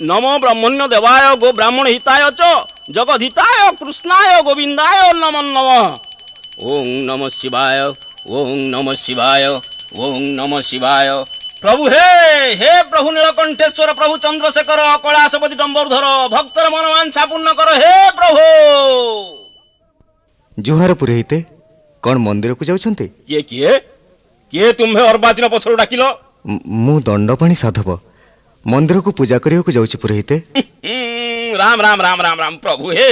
नमो ब्रह्मण्य देवाय गो ब्राह्मण हिताय च जगद्धिताय कृष्णाय गोविंदाय नमो नमः। ओं नमः शिवाय ओं नमः शिवाय ओं नमः शिवाय। प्रभु हे प्रभु नीलकंठेश्वर प्रभु चंद्रशेखर कैलाशपति डंबरधर भक्तर मनवांछा पूर्ण कर हे प्रभु। जुहार पुरोहिते कौन मंदिर को जाउछन्ते? किए किए किए तुम्हें अर्बाचीन पछर डाकिल? मु दंडपाणी साधव मंदिर को पूजा करिया को जाउछि पुरोहिते। राम राम राम राम राम प्रभु हे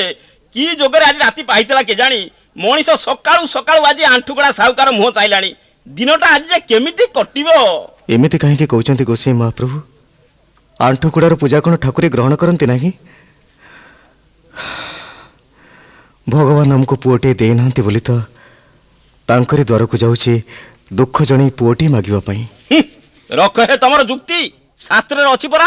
कि जोगरे आज राति पाइतला के जानी मनीष सकाळु सकाळु आज आंठुगड़ा साहुकार मुह चाइलानी दिनटा आज जे केमिति कटिबो? एमिति काहे कहउछन्ते गोसाई महाप्रभु? आंठुगड़ार पूजा कोन ठाकुर ग्रहण करन्ते नाही? भगवान हमको पुओटे दे नांते बोली तो तांकरी द्वार को जाउछि दुख जणी पुओटी मागिबा पई। रख हे तमर जुक्ति शास्त्र रे अछि परा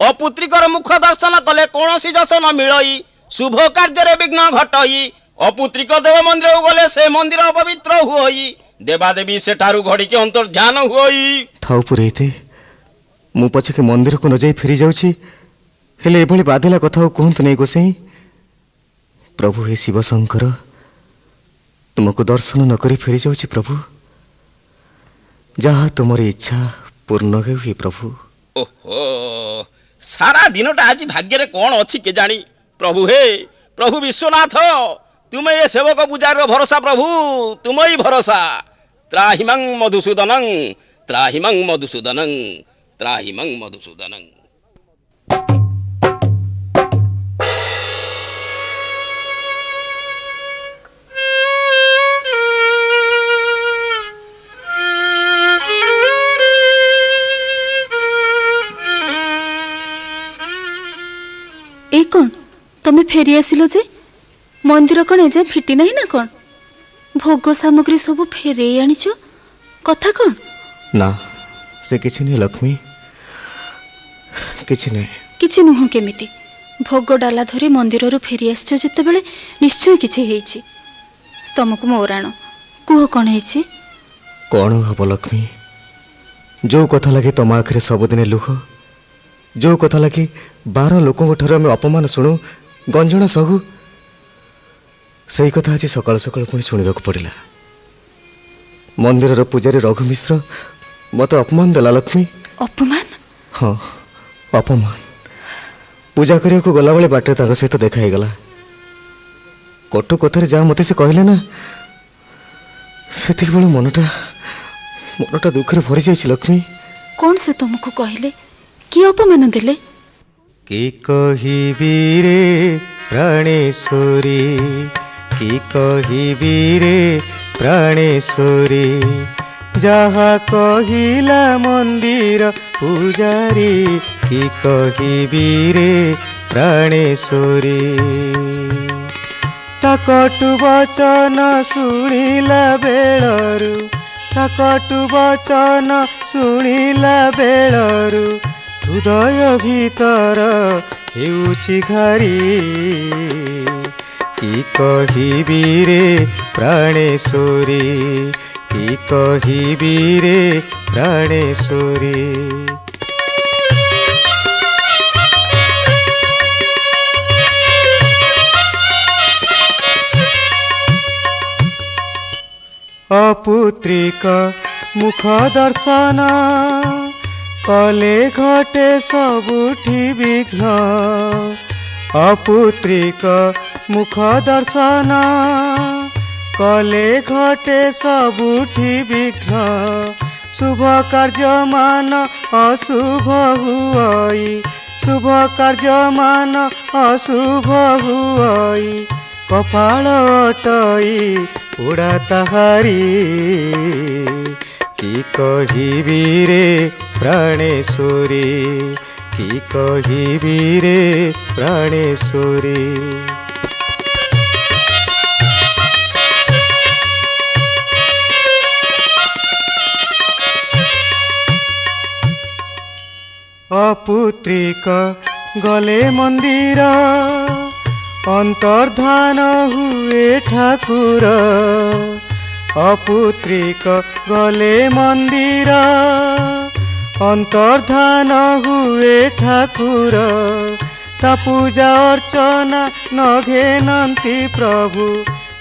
अपुत्रिकर मुख दर्शन कले कोनोसी जस न मिलई शुभ कार्य रे विघ्न घटई अपुत्रिक देव मंदिर गले से मंदिर अपवित्र हुई देवादेवी सेठारु घड़ी के अंतर ध्यान हुई। थाउ पुरोहिते मु पछे के मंदिर को न जाई फेरी जाउछि हेले एभली बाधिला कथा कहंत नै गोसाई। प्रभु हे शिव शंकर तुमको दर्शन न करी फेरी जाउछि प्रभु जहा तुमरी इच्छा पूर्ण हे प्रभु। ओहो सारा दिनटा आज भाग्य रे कौन अच्छी के जानी प्रभु हे प्रभु विश्वनाथ तुम्हें ये सेवक पूजार भरोसा प्रभु तुम ही भरोसा। त्राहिमं मधुसूदनं त्राहिमं मधुसूदनं त्राहिमं मधुसूदनं। ए कौन तमे फेरी आसिल जे मंदिर कौन एजे फिटी नहीं ना कौन भोग सामग्री सब फेरे आनीच कथा कौन? ना से किछि नहीं लक्ष्मी किछि नहीं किछि नुह केमिति भोग डाला धरी मंदिर रु फेरी आसछ जते बेले निश्चय किछि हेइछि तुमको मोराण कुह कौन हेइछि? कौन हब लक्ष्मी जो कथा लगे तुम आखिर सबुदिन लुह जो कथा लगे 12 लोकों ठार आम अपमान शुणु गंजण सहु सही कथा आज सकाल सकाल पुणी शुणा पड़ा। मंदिर पूजारी रघु मिश्र मत अपमान देला लक्ष्मी। अपमान? हाँ अपमान। पूजा करने को गला बेले बाटे सहित देखा गला कटु कथार जहाँ मत से कहले ना से मनटा दुखरे भरी जाइए लक्ष्मी। कौन से तुमको कहले कि अपमान देले? कि कहिबी रे प्राणेश्वरी कि कहिबी रे प्राणेश्वरी जहा कहिला मंदिर पूजारी कि कहिबी रे प्राणेश्वरी ताकटु वचन शुणिला बेलरू ताकटु वचन शुणिला बेलरू हृदय भीतर हेउछि घारी कि कहिबी रे प्राणेश्वरी कि कहिबी रे प्राणेश्वरी। अपुत्रिक मुख दर्शन कले घटे सबुठी विघ्न अपुत्रिक मुख दर्शन कले घटे सबुठी विघ्न शुभ कार्य मान अशुभ हुई शुभ कार्य मान अशुभ हुई कपाल अटई पोड़ा ताहारी कि कहिबी रे प्राणेश्वरी कि कहिबी रे प्राणेश्वरी। अपुत्रिक गले मंदिर अंतर्धान हुए ठाकुर अपुत्रिक गले मंदिर अंतर्धान हुए ठाकुर ता पूजा अर्चना न घेनती प्रभु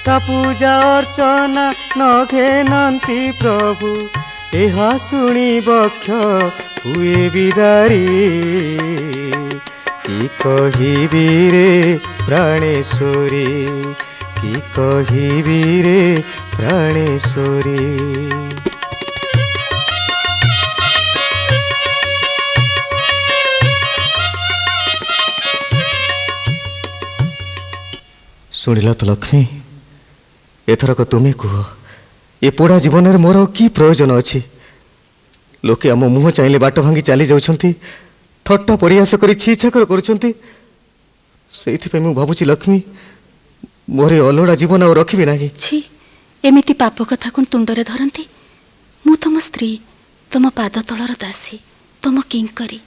ता पूजा अर्चना न घेनती प्रभु एहा शुणी बक्ष हुए बिदारी कि कहिबी रे प्राणेश्वरी कि कहिबी रे प्राणेश्वरी। शुणिल तो लक्ष्मी एथरक तुम्हें कह ए पोड़ा जीवन में मोर कि प्रयोजन अच्छी लोके आम मुह चाहले बाट भांगी चली जाउछंती थट्टा परिहास कर छीछाकर करुछंती से भावुची लक्ष्मी मोरे अलोड़ा जीवन आ रखी ना। छी एमिति पाप कथा कौन तुंडरे धरती मु तुम स्त्री तुम पाद तलर दासी तुम किंकरी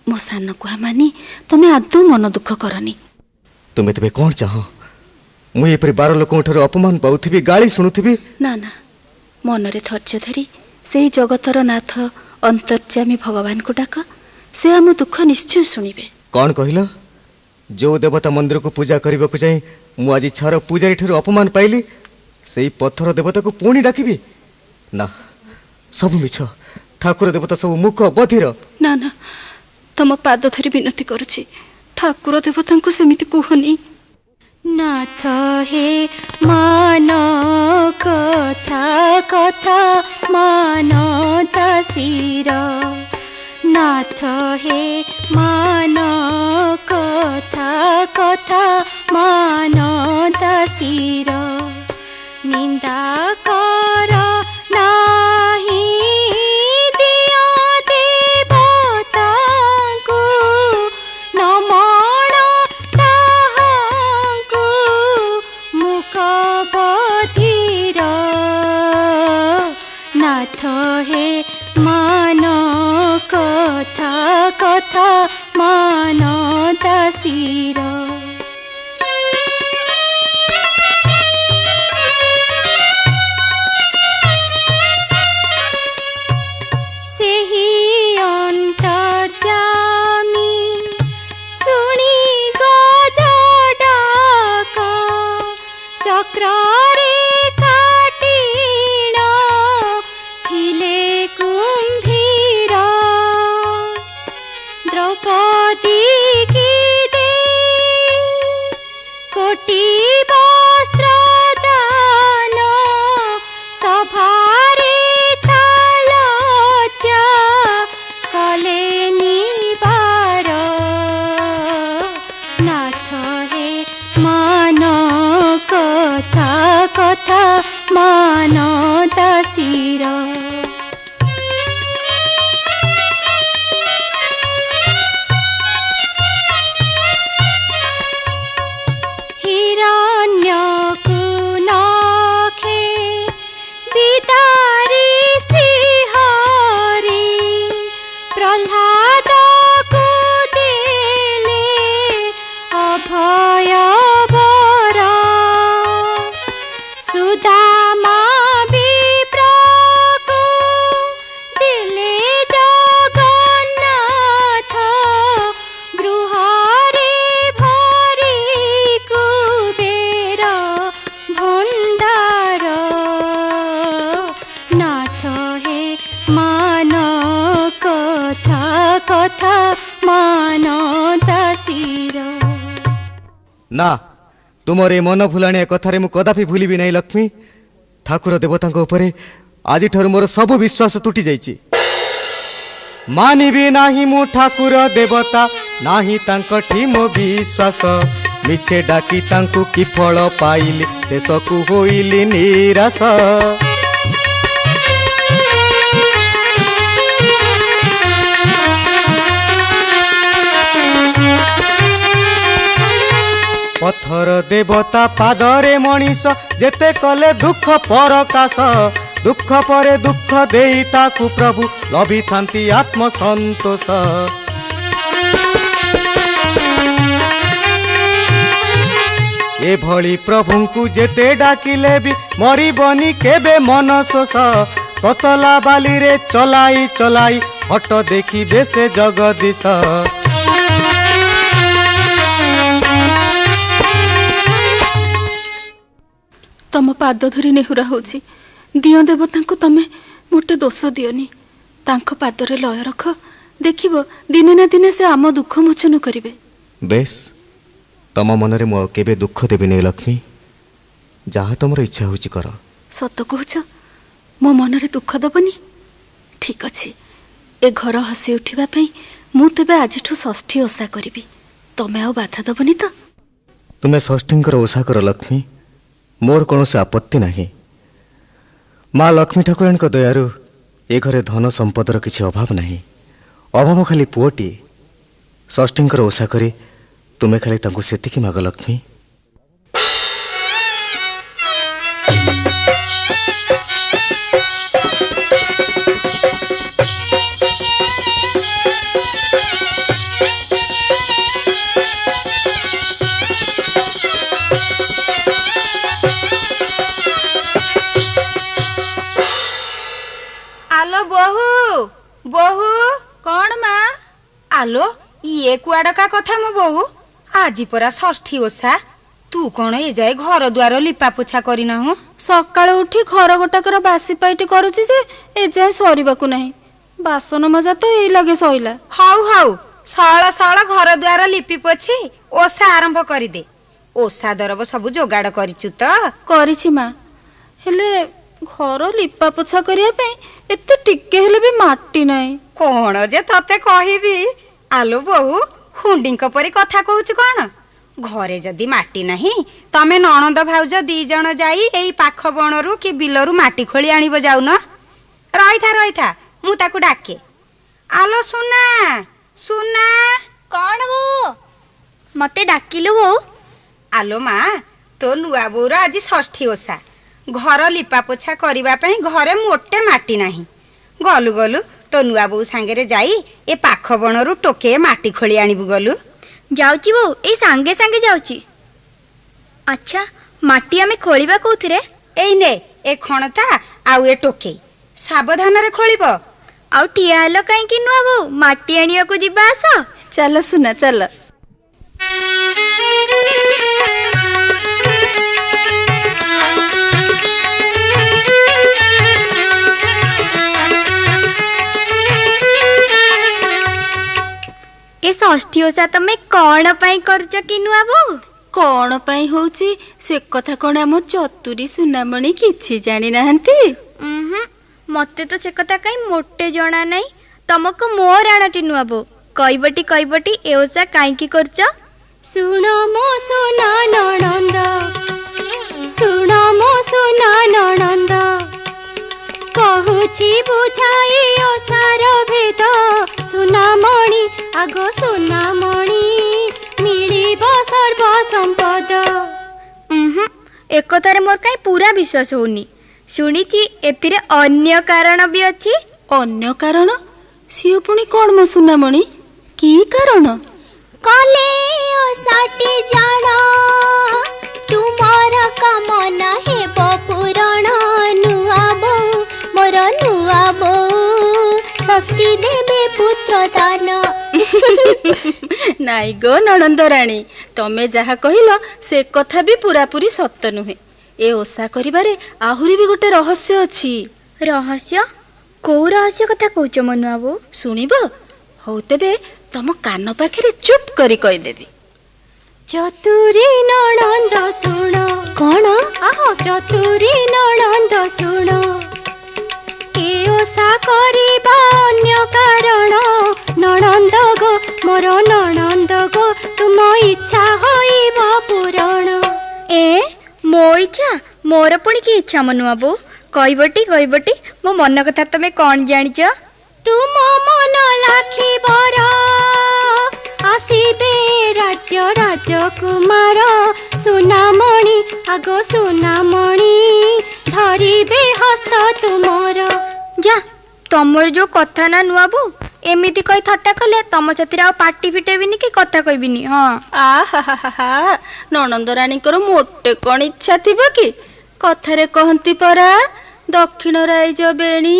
मो सान कुहा मानी तुम्हें आदौ मन दुख करनी। तुम्हें तेरे कौन चाह मुझे 12 लोक अपमान पाऊथी गाली शुणुथी ना ना मनरे धैर्य धरी से जगतर नाथ अंतर्जामी भगवान को डाक से आम दुख निश्चय शुणिबे। कौन कहल जो देवता मंदिर को पूजा करने को जाई मु आज छार पूजारी ठार अपमान पाइली से पत्थर देवता को पुणी डाकिबी ना सब मिछ ठाकुर देवता सब मुख बधिर। ना ना तुम पाद धरी विनती करुछि ठाकुर देवता को सेमिति कुहनी। नाथ हे मान कथा कथा मान दासीर नाथ हे मान कथा कथा मान दासीर निंदा कर नाही दिया देवता को नमण ताहाको मुख बधिर नाथ हे मान कथा कथा मान दासीर। कथा मान दासीर हिरण्यकु नखे बिदारी श्रीहरि प्रह्लाद को देले अभय सुदामा विप्रको दिले जगन्नाथ गृहरे भरी कुबेर भण्डार नाथ हे मान कथा कथा मान दासीर। ना तुमर ए मन भुलाणिया कथारे मु कदापि भूलिबी नहीं लक्ष्मी ठाकुर देवता उपरे आज ठार मोर सब विश्वास तुटी जाइछि मानिबी नाही मु ठाकुर देवता नाही तांकठी मो विश्वास मिछे डाकी तांकु कि फल पाइली शेषकु होइली निराश पत्थर देवता पादरे मनीष जेते कले दुख परकाश दुख परे दुख देई ताकु प्रभु लभी थांती आत्म संतोष ए भली प्रभुंकु जेते डाकिले भी मरिबनी केबे मन शोष ततला बाली रे चलाई चलाई हट देखिबे से जगदीश ତମ ପାଦ ଧରି ନେହୁରା ହେଉଛି ଦିଅ ଦେବତାଙ୍କୁ ତମେ ମୋଟେ ଦୋଷ ଦିଅନି। ତାଙ୍କ ପାଦରେ ଲୟ ରଖ, ଦେଖିବ ଦିନେ ନା ଦିନେ ସେ ଆମ ଦୁଃଖ ମୋଚନ କରିବେ। ବେଶ, ତମ ମନରେ ମୁଁ ଆଉ କେବେ ଦୁଃଖ ଦେବିନି ଲକ୍ଷ୍ମୀ। ଯାହା ତମର ଇଚ୍ଛା ହେଉଛି କର। ସତ କହୁଛ? ମୋ ମନରେ ଦୁଃଖ ଦେବନି? ଠିକ୍ ଅଛି, ଏ ଘର ହସି ଉଠିବା ପାଇଁ ମୁଁ ତେବେ ଆଜିଠୁ ଷଷ୍ଠୀ ଓଷା କରିବି। ତମେ ଆଉ ବାଧା ଦେବନି ତ? ତୁମେ ଷଷ୍ଠୀଙ୍କର ଓଷା କର ଲକ୍ଷ୍ମୀ, ମୋର କୌଣସି ଆପତ୍ତି ନାହିଁ। ମା ଲକ୍ଷ୍ମୀ ଠାକୁରାଣୀଙ୍କ ଦୟାରୁ ଏ ଘରେ ଧନ ସମ୍ପଦର କିଛି ଅଭାବ ନାହିଁ। ଅଭାବ ଖାଲି ପୁଅଟିଏ। ଷଷ୍ଠୀଙ୍କର ଓଷା କରି ତୁମେ ଖାଲି ତାଙ୍କୁ ସେତିକି ମାଗ ଲକ୍ଷ୍ମୀ। आलो बहु बहु କ'ଣ ମା? आलो ये कुआडका कथा मो बहु आजी परा षष्ठी ओषा तू कौन ए जाए घर द्वार लिपा पोछा करिना हूँ ସକାଳୁ ଉଠି ଘର ଗୋଟାକର ବାସି ପାଇଟି କରୁଛି ଯେ ଏଯାଏଁ ସରିବାକୁ ନାହିଁ। ବାସନ ମଜା ତ ଏଇ ଲାଗେ ସଇଲା। हाउ हाउ सळ सळ घर द्वार लिपि पोछि ओषा आरंभ करिदे। ओषा दरब सबु जोगाड़ करिचु त? କରିଛି ମା, ହେଲେ ଘର ଲିପା ପୋଛା କରିବା ପାଇଁ ଏତେ ଟିକେ ହେଲେ ବି ମାଟି ନାହିଁ। कौन जे तते कहिबी आलो बहु हुंडीଙ୍କ परी कथा कहूछु कोन? घरे जदि माटी नाही तमे नणंद भाउज दी जण जाई एई पाख बणरू कि बिलरू माटी खोली आनिब जाउन। रहिथा मु ताकू डाके। आलो सुना सुना कौन वो मते डाकिलु वो? आलो मा तो नुआ बोर आज षष्ठी ओषा घर लिपा पोछा करिबा पई घरे मोटे माटी नाही। गलु गलु तो नुआ बो सांगे जाई ए पाख बणरू टोके माटी खोली आनिबु गलु। जाउची वो ए सांगे सांगे जाउची। अच्छा माटी आमे खोलिबा कोउथिरे? एई ने ए खणता आउ ए टोके सावधान रे खोलिब। आउ ठिया हेलो काई कि नुआ वो माटी आनिया को जिबा आस। ଚାଲ ସୁନା ଚାଲ। ए षष्ठी ओषा तमे कौन पाई करछ कि नुआ वो? କ'ଣ ପାଇଁ ହଉଛି ସେ କଥା କ'ଣ ଆମ ଚତୁରୀ ସୁନାମଣି କିଛି ଜାଣି ନାହାନ୍ତି? मते तो से कथा काई मोटे जणा नाही। तमको मोर आणटी नुआ वो कइबटी ए ओषा काई की करछ? सुन मो सुना नणंद सुन मो सुना नणंद कहुछि बुझाई ओसार भेद सुनामणि आगो सुनामणि मिलिब सर्व संपद। एक कथारे मोर काई पूरा विश्वास होनी। शुणिछि एतिरे अन्य कारण भी अछि। ଅନ୍ୟ କାରଣ? ସିଏ ପୁଣି କ'ଣ ମୋ ସୁନାମଣି? କି କାରଣ? कले ओसाटी जान तुमर कामन हेब पूरण नुआ बो मोर नुआ बो षष्ठी देवे पुत्र दान। ନାଇଁ ଗୋ ନଣନ୍ଦ ରାଣୀ, ତମେ ଯାହା କହିଲ ସେ କଥା ବି ପୁରାପୁରି ସତ ନୁହେଁ। ଏ ଓଷା କରିବାରେ ଆହୁରି ବି ଗୋଟେ ରହସ୍ୟ ଅଛି। रहस्य? କୋଉ रहस्य କଥା କହୁଛ ମନୁଆ ବୋଉ? ଶୁଣିବ? ହଉ ତେବେ ତମ କାନ ପାଖରେ ଚୁପ୍ କରି କହିଦେବି। चतुरी नणंद सुण कौन आह चतुरी नणंद सुण ए ओषा करिबा अन्य कारण नणंद गो मोर नणंद गो तुम इच्छा होइब पूरण। ए ମୋ ଇଚ୍ଛା? ମୋର ପୁଣି କି ଇଚ୍ଛା ମନୁଆ ବୋଉ? କହିବଟି ମୋ ମନ କଥା ତମେ କ'ଣ ଜାଣିଛ? तुम मन लाखिबर आसिबे राज्य राजकुमार सुनामणि आगो सुनामणि धरिबे हस्त तुमर। ଯା ତମର ଯୋଉ କଥା ନା ନୁଆ ବୋଉ, ଏମିତି କହି ଥଟ୍ଟା କଲେ ତମ ସେଥିରେ ଆଉ ପାଟି ଫିଟେବିନି କି କଥା କହିବିନି। ହଁ ଆହା ନଣନ୍ଦ ରାଣୀଙ୍କର ମୋଟେ କ'ଣ ଇଚ୍ଛା ଥିବ କି? କଥାରେ କହନ୍ତି ପରା, ଦକ୍ଷିଣ ରାଇଜ ବେଣୀ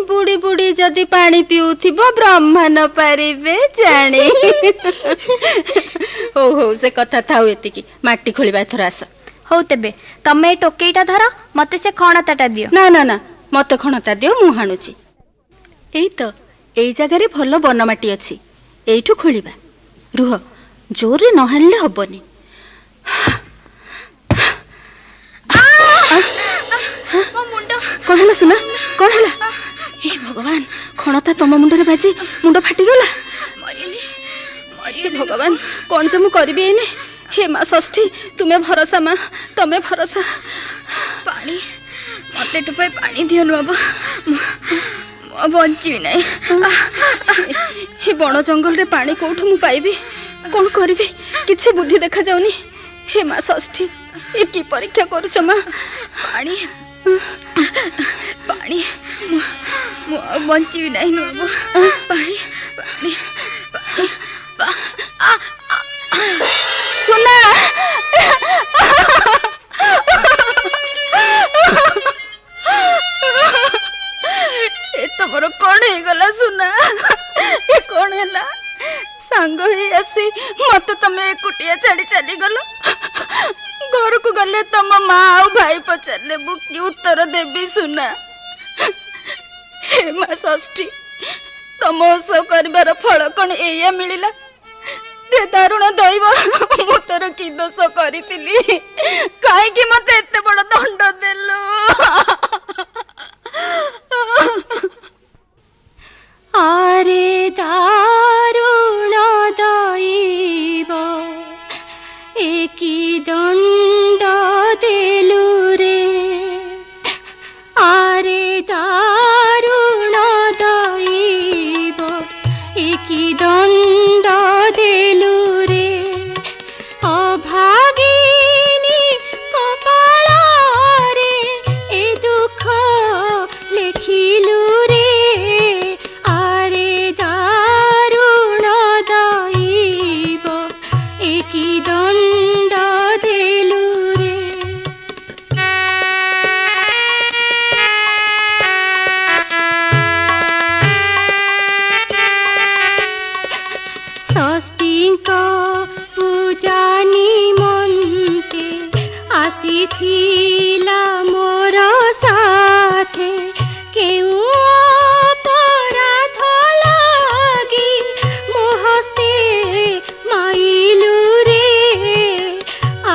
ବୁଡ଼ି ବୁଡ଼ି ଯଦି ପାଣି ପିଉଥିବ ବ୍ରହ୍ମା ନ ପାରିବେ ଜାଣି। ହଉ ହଉ ସେ କଥା ଥାଉ ଏତିକି, ମାଟି ଖୋଳିବା ଏଥର ଆସ। ହଉ ତେବେ ତମେ ଏ ଟୋକେଇଟା ଧର, ମତେ ସେ ଖଣତାଟା ଦିଅ। ନା ନା ନା, ମତେ ଖଣତା ଦିଅ, ମୁଁ ହାଣୁଛି। ଏଇ ତ ଏଇ ଜାଗାରେ ଭଲ ବନମାଟି ଅଛି, ଏଇଠୁ ଖୋଳିବା। ରୁହ, ଜୋରରେ ନ ହାଣିଲେ ହବନି। କଣ ହେଲା ସୁନା, କଣ ହେଲା? ଏ ଭଗବାନ, ଖଣତା ତମ ମୁଣ୍ଡରେ ବାଜି ମୁଣ୍ଡ ଫାଟିଗଲା। ଭଗବାନ, କଣ ଯେ ମୁଁ କରିବି ଏଇନେ? ହେ ମା ଷଷ୍ଠୀ, ତୁମେ ଭରସା ମା, ତମେ ଭରସା। ପାଣି, ମତେ ଟୋପାଏ ପାଣି ଦିଅ ନୁହବ, ମୁଁ ବଞ୍ଚିବି ନାହିଁ। ଏ ବଣ ଜଙ୍ଗଲରେ ପାଣି କୋଉଠୁ ମୁଁ ପାଇବି? କଣ କରିବି, କିଛି ବୁଦ୍ଧି ଦେଖାଯାଉନି। ହେ ମା ଷଷ୍ଠୀ, ଏ କି ପରୀକ୍ଷା କରୁଛ ମା? ପାଣି ପାଣି, ମୁଁ ବଞ୍ଚିବି ନାହିଁ ନୁହବ। ପାଣି ପାଣି ପାଣି, ସୁନା ଏ ତମର କଣ ହେଇଗଲା ସୁନା? ଏ କଣ ହେଲା? ସାଙ୍ଗ ହେଇ ଆସି ମତେ ତମେ ଏକୁଟିଆ ଛାଡି ଚାଲିଗଲ। ଘରକୁ ଗଲେ ତମ ମା ଆଉ ଭାଇ ପଚାରିଲେ ମୁଁ କି ଉତ୍ତର ଦେବି ସୁନା? ହେ ମା ଷଷ୍ଠୀ, ତମ ଓଷ କରିବାର ଫଳ କଣ ଏଇଆ ମିଳିଲା? ରେ ଦାରୁଣ ଦଇବ, ମୁଁ ତୋର କି ଦୋଷ କରିଥିଲି? କାହିଁକି ମତେ ଏତେ ବଡ ଦଣ୍ଡ ଦେଲୁ? ଆରେ ଦାରୁଣ ଦଇବ, ଏ କି ଦଣ୍ଡ ଦେଲୁ ରେ। ଆରେ ଦାରୁଣ ଦଇବ, ଏ କି ଦଣ୍ଡ ଦେଲୁ ରେ। ଅଭାଗିନୀ କପାଳରେ ଏ ଦୁଃଖ ଲେଖିଲୁ ରେ। ଆରେ ଦାରୁଣ ଦଇବ, ଏ କି ଦଣ୍ଡ ଦେଲୁ ରେ। ଷଷ୍ଠୀଙ୍କ ପୂଜା ନିମନ୍ତେ ଆସିଥିଲା ମୋର ସାଥେ। କେଉଁ ଅପରାଧ ଲାଗି ମୋ ହସ୍ତେ ମାଇଲୁ ରେ।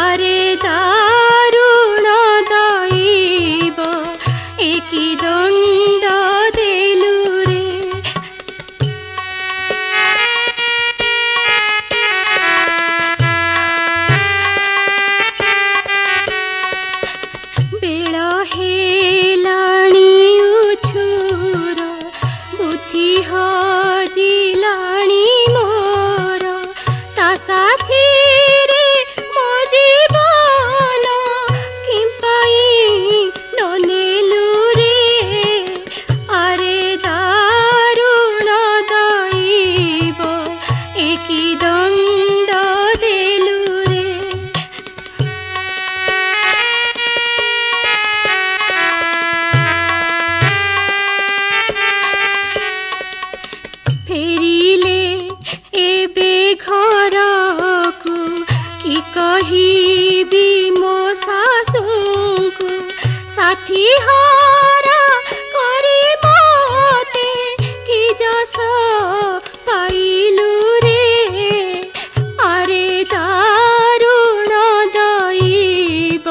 ଆରେ ଦାରୁଣ ଦଇବ, ଏ କି ଦଣ୍ଡ ଦେଲୁ ରେ। ବେଳ ହେଲାଣି ଉଛୁର, ବୁଦ୍ଧି ହଜିଲାଣି ମୋର। ତା ସାଥିରେ ମୋ ଜୀବନ କିମ୍ପାଇଁ ନ ନେଲୁ ରେ। ଆରେ ଦାରୁଣ ଦଇବ, ଏ କି ଦଣ୍ଡ ଦେଲୁ ରେ। ଫେରିଲେ ଏବେ ଘରକୁ, କି କହିବି ମୋ ଶାଶୁଙ୍କୁ। ସାଥୀ ହରା କରି ମତେ କି ଯଶ ପାଇଲୁ ରେ। ଆରେ ଦାରୁଣ ଦଇବ,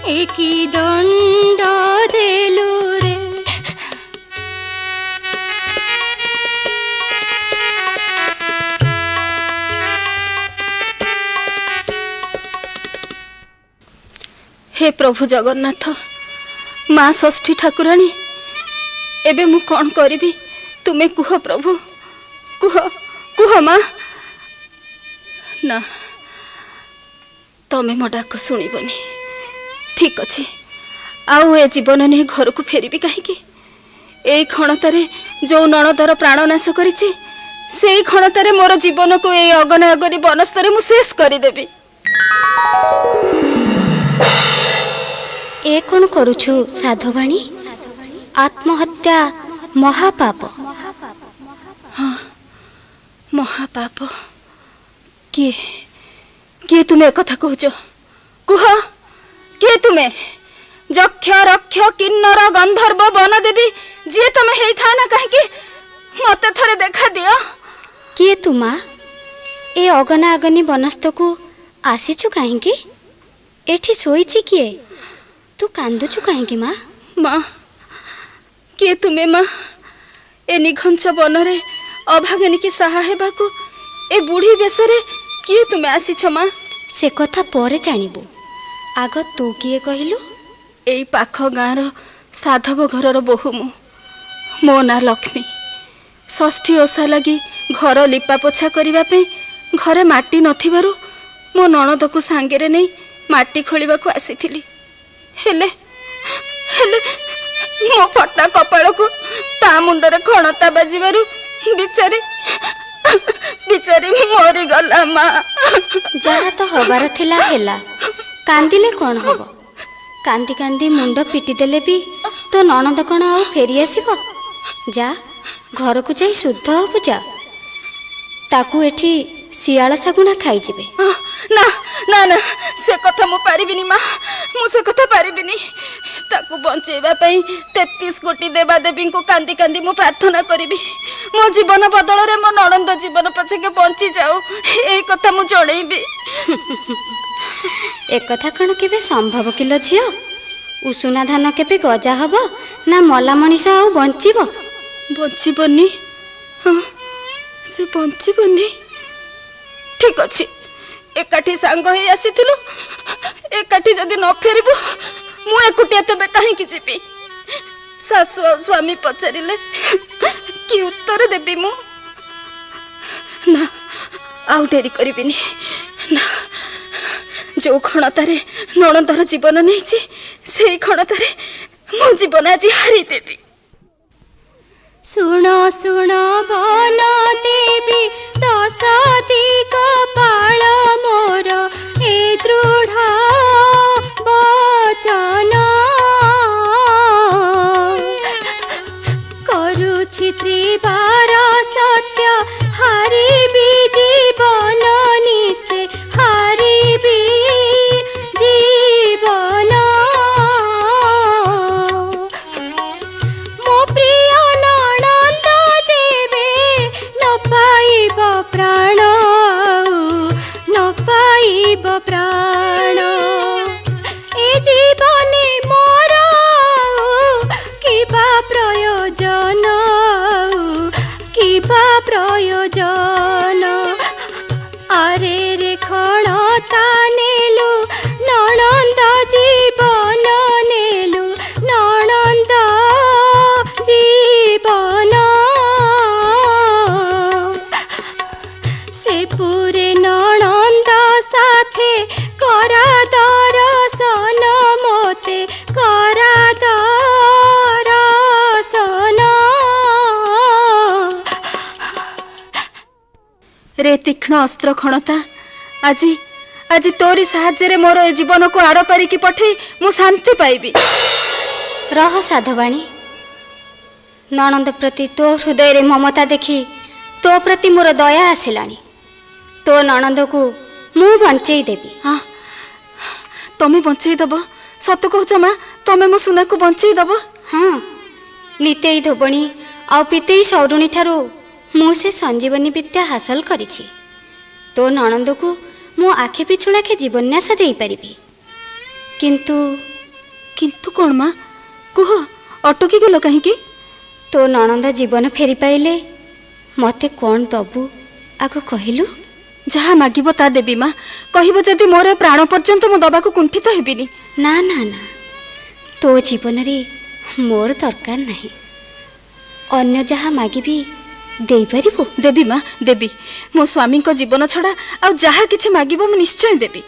ଏ କି ଦଣ୍ଡ ଦେଲୁ ରେ। हे प्रभु जगन्नाथ, माँ षष्ठी ठाकुराणी, एबे मु कौन करिबी? तुमे कुह प्रभु, कुह कुह माँ। ना, तमे मो डाक शुणबनी। ठीक अच्छे, आउ ए जीवन नहीं घर को फेरबी कहीं? ए क्षणतारे जो नणदर प्राणनाश करिछि, से क्षणतारे मोर जीवन को ए अगना अगरी बनस्तरे मु शेष करदेबी। ए कौन करुछु साधवाणी? ଆତ୍ମହତ୍ୟା ମହାପାପ। ମହାପାପ। କିଏ କିଏ ତୁମେ ଏକଥା କହୁଛ? କୁହ, କିଏ ତୁମେ? ଯକ୍ଷ ରକ୍ଷ କିନ୍ନର ଗନ୍ଧର୍ବ ବନଦେବୀ ଯିଏ ତମେ ହେଇଥାଅ ନା କାହିଁକି, ମତେ ଥରେ ଦେଖା ଦିଅ। କିଏ ତୁ ମା? ଏ ଅଗନା ଅଗନି ବନସ୍ତକୁ ଆସିଛୁ କାହିଁକି? ଏଠି ଶୋଇଛି କିଏ? ତୁ କାନ୍ଦୁଛୁ କାହିଁକି ମା? ମା, କିଏ ତୁମେ ମା? ଏ ନିଘଞ୍ଚ ବନରେ ଅଭାଗନିକି ସାହା ହେବାକୁ ଏ ବୁଢ଼ୀ ବେଶରେ କିଏ ତୁମେ ଆସିଛ ମା? ସେ କଥା ପରେ ଜାଣିବୁ, ଆଗ ତୁ କିଏ କହିଲୁ? ଏଇ ପାଖ ଗାଁର ସାଧବ ଘରର ବୋହୂ ମୁଁ। ମୋ ନାଁ ଲକ୍ଷ୍ମୀ। ଷଷ୍ଠୀ ଓଷା ଲାଗି ଘର ଲିପାପୋଛା କରିବା ପାଇଁ ଘରେ ମାଟି ନଥିବାରୁ ମୋ ନଣଦକୁ ସାଙ୍ଗରେ ନେଇ ମାଟି ଖୋଳିବାକୁ ଆସିଥିଲି। ହେଲେ ହେଲେ ମୋ ଫଟା କପାଳକୁ ତା ମୁଣ୍ଡରେ ଖଣତା ବାଜିବାରୁ ବିଚାରି ମରିଗଲା ମା। ଯାହା ତ ହବାର ଥିଲା ହେଲା, କାନ୍ଦିଲେ କ'ଣ ହବ? କାନ୍ଦି କାନ୍ଦି ମୁଣ୍ଡ ପିଟି ଦେଲେ ବି ତୋ ନଣନ୍ଦ କ'ଣ ଆଉ ଫେରି ଆସିବ? ଯା, ଘରକୁ ଯାଇ ଶୁଦ୍ଧ ହବୁ ଯା। ତାକୁ ଏଠି ଶିଆଳ ଶାଗୁଣା ଖାଇଯିବେ। ନା ନା ନା, ସେ କଥା ମୁଁ ପାରିବିନି ମା, ମୁଁ ସେ କଥା ପାରିବିନି। ତାକୁ ବଞ୍ଚେଇବା ପାଇଁ 33 କୋଟି ଦେବାଦେବୀଙ୍କୁ କାନ୍ଦି କାନ୍ଦି ମୁଁ ପ୍ରାର୍ଥନା କରିବି। ମୋ ଜୀବନ ବଦଳରେ ମୋ ନଣନ୍ଦ ଜୀବନ ପଛକେ ବଞ୍ଚି ଯାଉ, ଏଇ କଥା ମୁଁ ଜଣେଇବି। ଏକଥା କ'ଣ କେବେ ସମ୍ଭବ କିଲୋ ଝିଅ? ଉଷୁନା ଧାନ କେବେ ଗଜା ହବ ନା ମଲା ମଣିଷ ଆଉ ବଞ୍ଚିବ? ବଞ୍ଚିବନି? ହଁ, ସେ ବଞ୍ଚିବନି। ଠିକ ଅଛି, ଏକାଠି ସାଙ୍ଗ ହେଇ ଆସିଥିଲୁ, ଏକାଠି ଯଦି ନ ଫେରିବୁ ମୁଁ ଏକୁଟିଆ ତେବେ କାହିଁକି ଯିବି? ଶାଶୁ ଆଉ ସ୍ୱାମୀ ପଚାରିଲେ କି ଉତ୍ତର ଦେବି ମୁଁ? ନା, ଆଉ ଡେରି କରିବିନି। ନା, ଯୋଉ କ୍ଷଣତାରେ ନଣନ୍ଦର ଜୀବନ ନେଇଛି ସେଇ କ୍ଷଣତାରେ ମୋ ଜୀବନ ଆଜି ହାରିଦେବି। ଶୁଣ ଶୁଣ ବନ ଦେବୀ, 10 ଦିଗ ପାଳ ମୋର ଏ ଦୃଢ଼ ବଚନ। କରୁଛି ତ୍ରିବାର ସତ୍ୟ, ହାରିବି ଜୀବନ ନିଶ୍ଚେ, ହାରିବି ଜୀବନ। ମୋ ପ୍ରିୟ ନଣନ୍ଦ ଯେବେ ନ ପାଇବ ପ୍ରାଣ, ନ ପାଇବ ପ୍ରାଣ, ଏ ଜୀବନେ ମୋର କିବା ପ୍ରୟୋଜନ, କିବା ପ୍ରୟୋଜନ। ଆରେ ରେ ଖଣତା ନେଲୁ ନଣନ୍ଦ ଜୀବନ, ନେଲୁ ନଣନ୍ଦ ଜୀବନ। ସେ ପୁରେ ନଣନ୍ଦ ସାଥେ କରା ଦରଶନ, ମୋତେ କରା ଦରଶନ। ରେ ତୀକ୍ଷ୍ଣ ଅସ୍ତ୍ର ଖଣତା, ଆଜି ଆଜି ତୋରି ସାହାଯ୍ୟରେ ମୋର ଏ ଜୀବନକୁ ଆର ପାରିକି ପଠେଇ ମୁଁ ଶାନ୍ତି ପାଇବି। ରହ ସାଧବାଣୀ, ନଣନ୍ଦ ପ୍ରତି ତୋ ହୃଦୟରେ ମମତା ଦେଖି ତୋ ପ୍ରତି ମୋର ଦୟା ଆସିଲାଣି। ତୋ ନଣନ୍ଦକୁ ମୁଁ ବଞ୍ଚେଇ ଦେବି। ହଁ, ତମେ ବଞ୍ଚେଇ ଦବ? ସତ କହୁଛ ମା? ତମେ ମୋ ସୁନାକୁ ବଞ୍ଚେଇ ଦବ? ହଁ, ନିତେଇ ଧୋବଣୀ ଆଉ ପିତେଇ ସୌରୁଣୀ ଠାରୁ ମୁଁ ସେ ସଞ୍ଜୀବନୀ ବିଦ୍ୟା ହାସଲ କରିଛି। ତୋ ନଣନ୍ଦକୁ ମୁଁ ଆଖି ପିଛୁଳାକେ ଜୀବନ୍ୟାସ ଦେଇପାରିବି। କିନ୍ତୁ କିନ୍ତୁ କ'ଣ ମା? କୁହ, ଅଟକି ଗଲ କାହିଁକି? ତୋ ନଣନ୍ଦ ଜୀବନ ଫେରି ପାଇଲେ ମୋତେ କ'ଣ ଦବୁ ଆଗ କହିଲୁ? ଯାହା ମାଗିବ ତା ଦେବି ମା। କହିବ ଯଦି ମୋର ପ୍ରାଣ ପର୍ଯ୍ୟନ୍ତ ମୁଁ ଦବାକୁ କୁଣ୍ଠିତ ହେବିନି। ନା ନା ନା, ତୋ ଜୀବନରେ ମୋର ଦରକାର ନାହିଁ। ଅନ୍ୟ ଯାହା ମାଗିବି ଦେଇପାରିବୁ? ଦେବି ମା, ଦେବି। ମୋ ସ୍ୱାମୀଙ୍କ ଜୀବନ ଛଡ଼ା ଆଉ ଯାହା କିଛି ମାଗିବ ମୁଁ ନିଶ୍ଚୟ ଦେବି।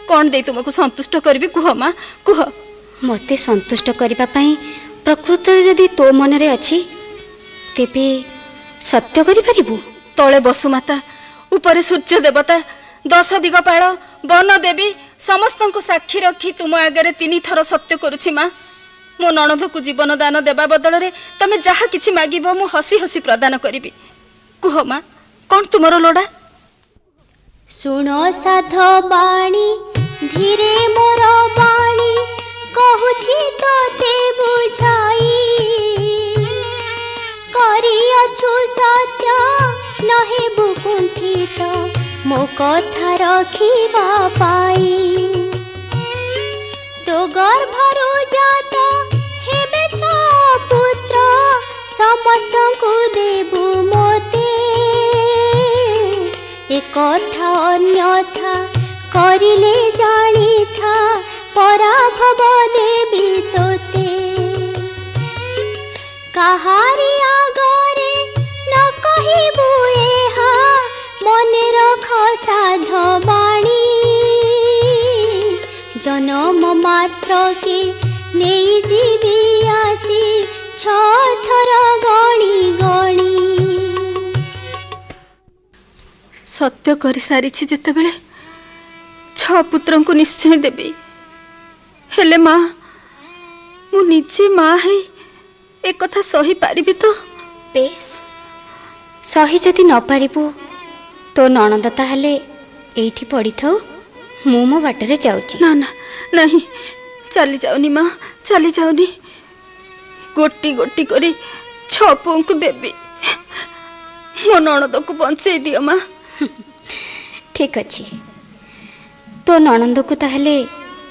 କ'ଣ ଦେଇ ତୁମକୁ ସନ୍ତୁଷ୍ଟ କରିବି କୁହ ମା, କୁହ। ମୋତେ ସନ୍ତୁଷ୍ଟ କରିବା ପାଇଁ ପ୍ରକୃତରେ ଯଦି ତୋ ମନରେ ଅଛି ତେବେ ସତ୍ୟ କରିପାରିବୁ? ତଳେ ବସୁମାତା, ଉପରେ ସୂର୍ଯ୍ୟ ଦେବତା, 10 ଦିଗପାଳ, ବନ ଦେବୀ ସମସ୍ତଙ୍କୁ ସାକ୍ଷୀ ରଖି ତୁମ ଆଗରେ 3 ଥର ସତ୍ୟ କରୁଛି ମା। मो नणद को जीवन दान देवा बदल रे तमे जहा किछि मागिबो मु हसी हसी प्रदान करिबी। कुह माँ कौन तुमरो लोड़ा? शुण साध बाणी धीरे मोर बाणी कहूची तोते बुझाई करिअछु सत्य नहे बुकुंठित मो कथा रखिबा पाई तो गर्भरु जात हेबे छ पुत्र समस्त को देबु मोते ए कथा अन्यथा करिले जानी था पराभव देवी तोते कहारी आगरे न कहिबु एहा मने रख साध बाणी जन्म मात्र के नेई जीवी आसी छथर गणी गणी सत्य करि सारिछि जेते बेले 6 पुत्रन को निश्चय देबी। हेले माँ मु निजे माँ है एक कथा सही पारिबी तो? बेस सही जदि न पारिबु तो नणंद ताहले एठी पड़ी थाउ मु मो बाटरे जाउची। ना ना नहीं चली जाओनी माँ चली जाओनी गोटी गोटी करी 6 पुओं को देबी। मो नणद को बंचै दियो माँ। ठीक अच्छी तो नणंद को ताहले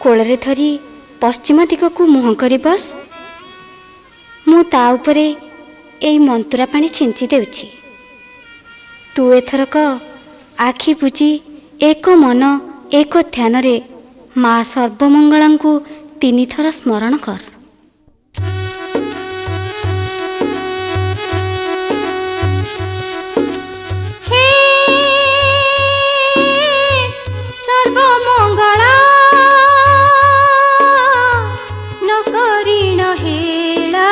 कोଳରେ धरी पश्चिम दिग को मुह करी बस मु ता उपरे एई मंतुरा पानी छिंची देउची तू एथरक आखि बुझी एक मन एक ध्यान रे माँ सर्वमंगला को 3 थर स्मरण कर। सर्वमंगला न करिण हेला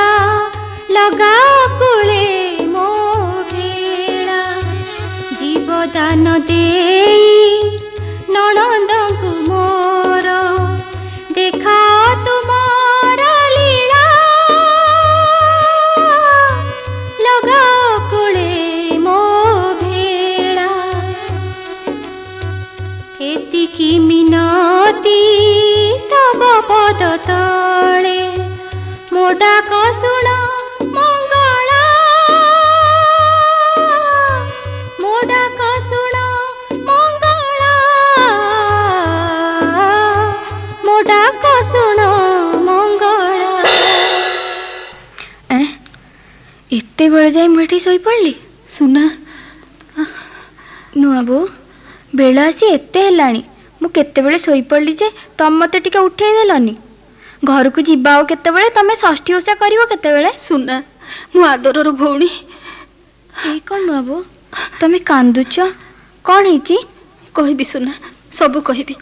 लगा कुले मो भेड़ा जीवदान देई नणंद को मोर देखा तुमार लीला लगा कुले मो भेड़ा एतिकी मिनती तब पद तले मो डाक शुण मंगला मो डाक शुण मंगला मो डाक शुण मंगला। एते बेले जाई मुठी सोई पड़ली सुना नुआ बो बेला आसी एते हेलाणी मु केतेबेले सोई पड़ली जे तम मते टिके उठेई देलनी घर को जीवा आ केतेबेले तमे षष्ठी ओषा करिवो केतेबेले सुना मो आदरर भौणी ए कोन नुआ बो तमे कांदुच कोन हेची कहबी सुना सब कहबी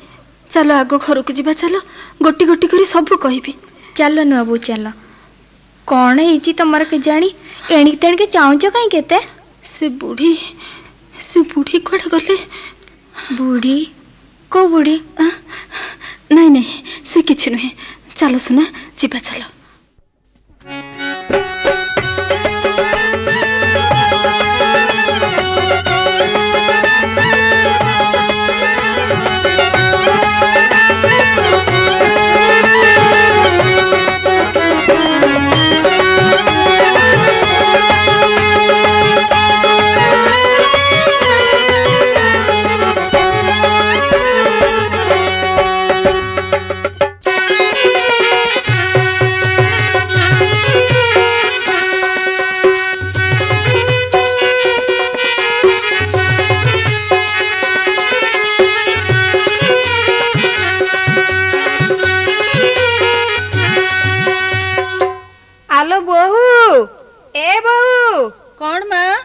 चलो आगो घर को जीवा चलो गोटी गोटी करी सब कहबी चलो नुआ बो चलो कौन हेची तमर के जानी एणी तेणके चाहुच काई केते से बुढ़ी कुआडे गले बुढ़ी को बुढ़ी नहीं नहीं से किछि नुहे चलो सुना जीवा चलो। आलो बहु ए बहु कौन माँ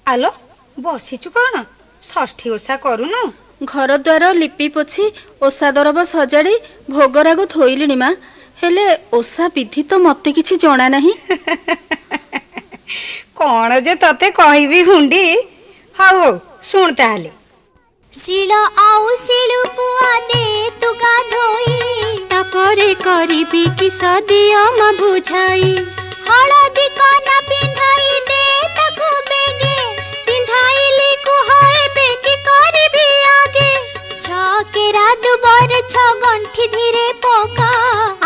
आलो बसीचु कौन षष्ठी ओषा करूनु घर द्वार लिपि पोछि ओषा दरब सजाड़ी भोगराग थोइलिनी माँ हेले ओषा विधि तो मते किछि जणा नाही। कौन जे तते कहबी हुंडी हाउ हो सुन ताले शिल आउ शिलु पुआ दे तु गाधोई तापरे करी କରିବି କିସ ଦିଅ ମା ବୁଝାଇ। ହଳଦୀ କନା ପିନ୍ଧାଇ ଦେ ତାକୁ ବେଗେ, ପିନ୍ଧାଇଲି କୁହ ଏବେ କି କରିବି ଆଗେ। ଛକେରା ଦୁବରେ ଛ ଗଣ୍ଠି ଧୀରେ ପକା,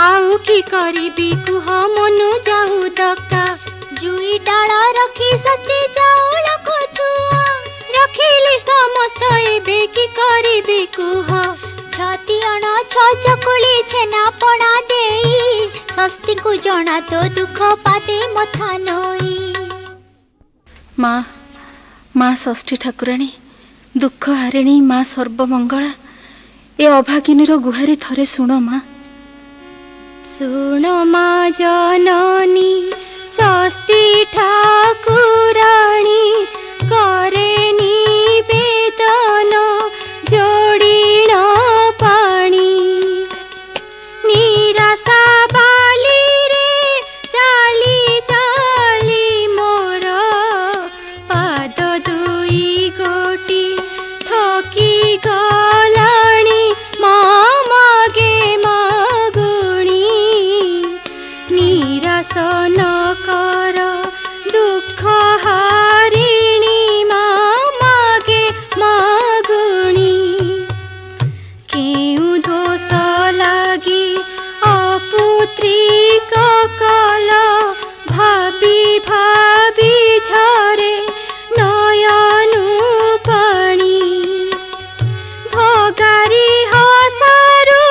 ଆଉ କି କରିବି କୁହ ମନୁ ଯାଉ ଡକା। ଜୁଇ ଡାଳ ରଖି ଷଷ୍ଠୀ ଚାଉଳକୁ ଥୁଆ, ରଖିଲି ସମସ୍ତ ଏବେ କି କରିବି କୁହ। ଛତିଅଣ ଛ ଚକୁଳି ଛେନା ପଣା ଦେଇ, ଷଷ୍ଠୀକୁ ଜଣା ତୋ ଦୁଃଖ ପାଦେ ମଥା ନଇ। ମା ମା ଷଷ୍ଠୀ ଠାକୁରାଣୀ, ଦୁଃଖ ହାରିଣୀ, ମା ସର୍ବମଙ୍ଗଳା, ଏ ଅଭାଗିନୀର ଗୁହାରି ଥରେ ଶୁଣ ମା। ଶୁଣ ମା ଜନନୀ ଷଷ୍ଠୀ ଠାକୁରାଣୀ, କରେ ନିବେଦନ ଯୋଡ଼ିଣ ପାଣି। ନିରାଶା ବାଲିରେ ଚାଲି ଚାଲି ମୋର, ପାଦ ଦୁଇ ଗୋଟି ଥକି ଗଲାଣି ମା ମାଗେ ମାଗୁଣି। ନିରାଶ ନ କର ଦୁଃଖ ହାରିଣୀ ମା ମାଗେ ମାଗୁଣି। କେଉଁ ଦୋଷ ଲାଗି ଅପୁତ୍ରିକ କଲ, ଭାବି ଭାବି ଝରେ ନୟନୁ ପାଣି। ଭଗାରି ହସରୁ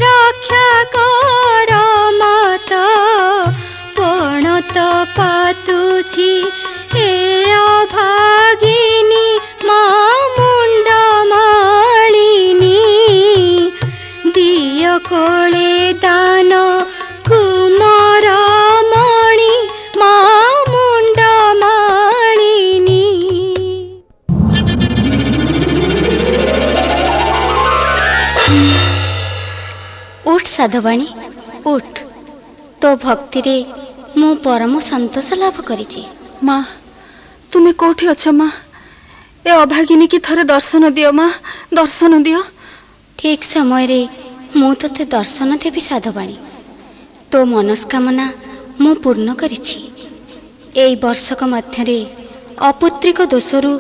ରକ୍ଷା କର ମତ, ପଣତ ପାତୁଛି ଏ ଅଭାଗିନୀ ମା ମୁଣ୍ଡ ମାଳିନୀ। ଦିଅ କୋଳେ ଦାନ କୁମର ମଣି, ମା ମୁଣ୍ଡ ମାଳିନୀ। ଉଠ ସାଧବାଣୀ ଉଠ, ତୋ ଭକ୍ତିରେ ମୁଁ ପରମ ସନ୍ତୋଷ ଲାଭ କରିଛି। ମା ତୁମେ କୋଉଠି ଅଛ ମା? ଏ ଅଭାଗିନୀ କି ଥରେ ଦର୍ଶନ ଦିଅ ମା, ଦର୍ଶନ ଦିଅ। ଠିକ୍ ସମୟରେ ମୁଁ ତୋତେ ଦର୍ଶନ ଦେବି ସାଧବାଣୀ। ତୋ ମନସ୍କାମନା ମୁଁ ପୂର୍ଣ୍ଣ କରିଛି। ଏଇ ବର୍ଷକ ମଧ୍ୟରେ ଅପୁତ୍ରିକ ଦୋଷରୁ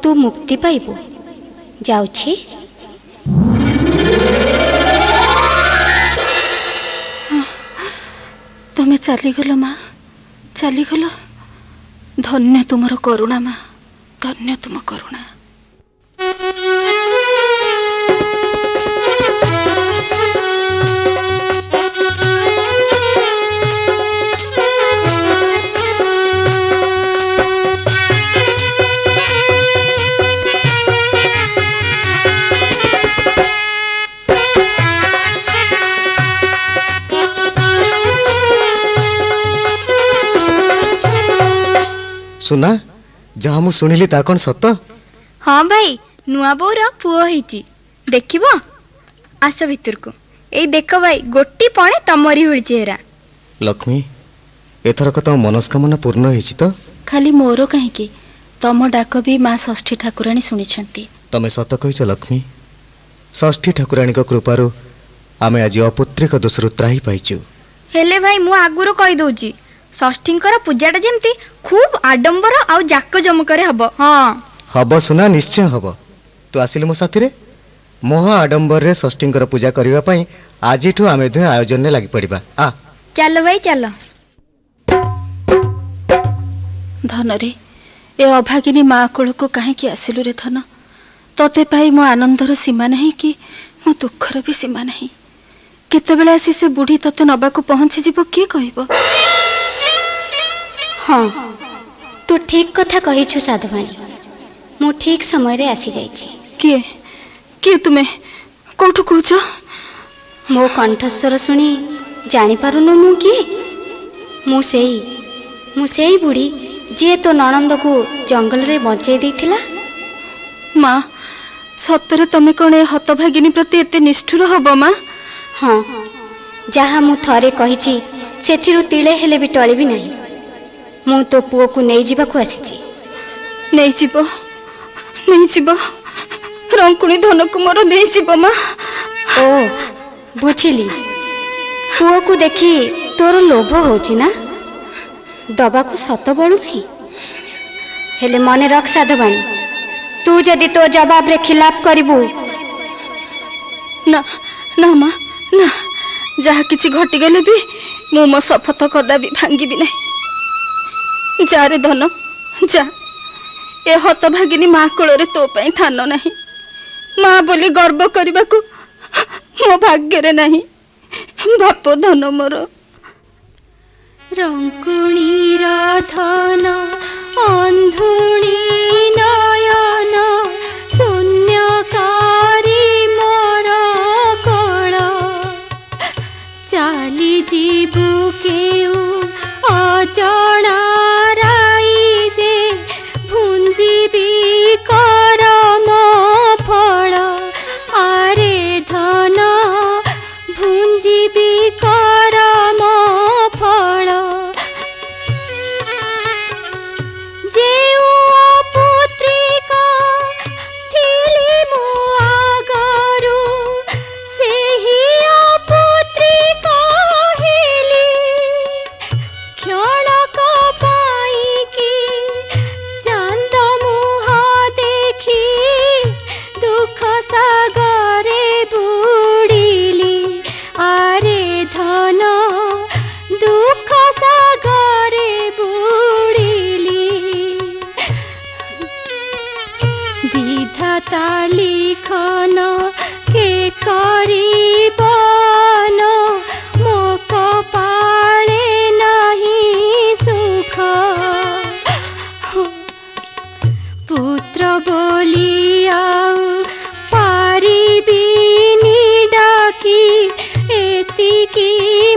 ତୁ ମୁକ୍ତି ପାଇବୁ। ଯାଉଛି। ତମେ ଚାଲିଗଲ ମା, ଚାଲିଗଲ। ଧନ୍ୟ ତୁମର କରୁଣା ମା, ଧନ୍ୟ ତୁମ କରୁଣା। ସୁନା, ଯାହା ମୁଁ ଶୁଣିଲି ତା କ'ଣ ସତ? ହଁ ଭାଇ, ନୂଆ ବୋଉର ପୁଅ ହେଇଛି, ଦେଖିବ? ଆସ ଭିତରକୁ। ଏଇ ଦେଖ ଭାଇ, ଗୋଟି ପଣେ ତମରି ଭଳି ଚେହେରା। ଲକ୍ଷ୍ମୀ, ଏଥରକ ତମ ମନସ୍କାମନା ପୂର୍ଣ୍ଣ ହେଇଛି ତ? ଖାଲି ମୋର କାହିଁକି, ତମ ଡାକ ବି ମା ଷଷ୍ଠୀ ଠାକୁରାଣୀ ଶୁଣିଛନ୍ତି। ତମେ ସତ କହିଛ ଲକ୍ଷ୍ମୀ। ଷଷ୍ଠୀ ଠାକୁରାଣୀଙ୍କ କୃପାରୁ ଆମେ ଆଜି ଅପୁତ୍ରିକ ଦୋଷରୁ ତ୍ରାହି ପାଇଛୁ। ହେଲେ ଭାଇ ମୁଁ ଆଗରୁ କହିଦଉଛି, ଷଷ୍ଠୀଙ୍କର ପୂଜାଟା ଯେମିତି ଖୁବ୍ ଆଡମ୍ବର ଆଉ ଜାକଜମକରେ ହବ। ହଁ ହବ ସୁନା, ନିଶ୍ଚୟ ହବ। ତୁ ଆସିଲୁ ମୋ ସାଥିରେ। ମହା ଆଡମ୍ବରରେ ଷଷ୍ଠୀଙ୍କର ପୂଜା କରିବା ପାଇଁ ଆଜିଠୁ ଆମେ ଦୁହେଁ ଆୟୋଜନରେ ଲାଗିପଡ଼ିବା। ଆ ଚାଲ ଭାଇ ଚାଲ। ଧନରେ, ଏ ଅଭାଗିନୀ ମା କୋଳକୁ କାହିଁକି ଆସିଲୁ ରେ ଧନ? ତତେ ପାଇ ମୋ ଆନନ୍ଦର ସୀମା ନାହିଁ କି ମୋ ଦୁଃଖର ବି ସୀମା ନାହିଁ। କେତେବେଳେ ଆସି ସେ ବୁଢ଼ୀ ତତେ ନବାକୁ ପହଞ୍ଚିଯିବ କିଏ କହିବ? ହଁ, ତୁ ଠିକ୍ କଥା କହିଛୁ ସାଧବାଣୀ। ମୁଁ ଠିକ୍ ସମୟରେ ଆସିଯାଇଛି। କିଏ କିଏ ତୁମେ? କୋଉଠୁ କହୁଛ? ମୋ କଣ୍ଠସ୍ୱର ଶୁଣି ଜାଣିପାରୁନୁ ମୁଁ କିଏ? ମୁଁ ସେଇ ବୁଢ଼ୀ ଯିଏ ତୋ ନଣନ୍ଦକୁ ଜଙ୍ଗଲରେ ବଞ୍ଚେଇ ଦେଇଥିଲା। ମା, ସତରେ ତମେ କ'ଣ ଏ ହତଭାଗିନୀ ପ୍ରତି ଏତେ ନିଷ୍ଠୁର ହବ ମା? ହଁ, ଯାହା ମୁଁ ଥରେ କହିଛି ସେଥିରୁ ତିଳେ ହେଲେ ବି ଟଳିବି ନାହିଁ। ମୁଁ ତୋ ପୁଅକୁ ନେଇଯିବାକୁ ଆସିଛି। ନେଇଯିବ, ନେଇଯିବ, ରଙ୍କୁଣୀ ଧନକୁ ମୋର ନେଇଯିବ ମା। ଓ ବୁଝିଲି, ପୁଅକୁ ଦେଖି ତୋର ଲୋଭ ହଉଛି ନା? ଦବାକୁ ସତ ବଳୁ ନାହିଁ। ହେଲେ ମନେ ରଖ ସାଧବାଣୀ, ତୁ ଯଦି ତୋ ଜବାବରେ ଖିଲାପ କରିବୁ। ନା ନା ମା ନା, ଯାହା କିଛି ଘଟିଗଲେ ବି ମୁଁ ମୋ ଶପଥ କଦାପି ଭାଙ୍ଗିବି ନାହିଁ। ଯାରେ ଧନ ଯା, ଏ ହତଭାଗିନୀ ମା କୋଳରେ ତୋ ପାଇଁ ଥାନ ନାହିଁ। ମା ବୋଲି ଗର୍ବ କରିବାକୁ ମୋ ଭାଗ୍ୟରେ ନାହିଁ। ବାପ ଧନ ମୋର। ରଙ୍କୁଣୀର ଧନ ଅନ୍ଧୁଣୀ ନୟନ ଶୂନ୍ୟକାରୀ ମୋର କୋଳ। ଚାଲି ଯିବୁ କେଉଁ ଅଜଣା ରାଇ ଯେ ଭୁଞ୍ଜିବି କରମ ଫଳ। ଆରେ ଧନ ଭୁଞ୍ଜିବି କରମ ଫଳ। ଯେଉଁ ଅପୁତ୍ରିକା ଥିଲି ମୁଁ ଆଗରୁ ସେହି ଅପୁତ୍ରିକା ହେଲି। କ୍ଷଣକ ପାଇଁକି ଚାନ୍ଦ ମୁହଁ ଦେଖି ଦୁଃଖ ସାଗରେ ବୁଡ଼ିଲି। ଆରେ ଧନ ଦୁଃଖ ସାଗରେ ବୁଡ଼ିଲି। ବିଧାତା লিখন কে করিবন ମୋ କପାଳେ ନାହିଁ ସୁଖ। ପୁତ୍ର ବୋଲି ଆଉ ପାରିବିନି ଡାକି ଏତିକି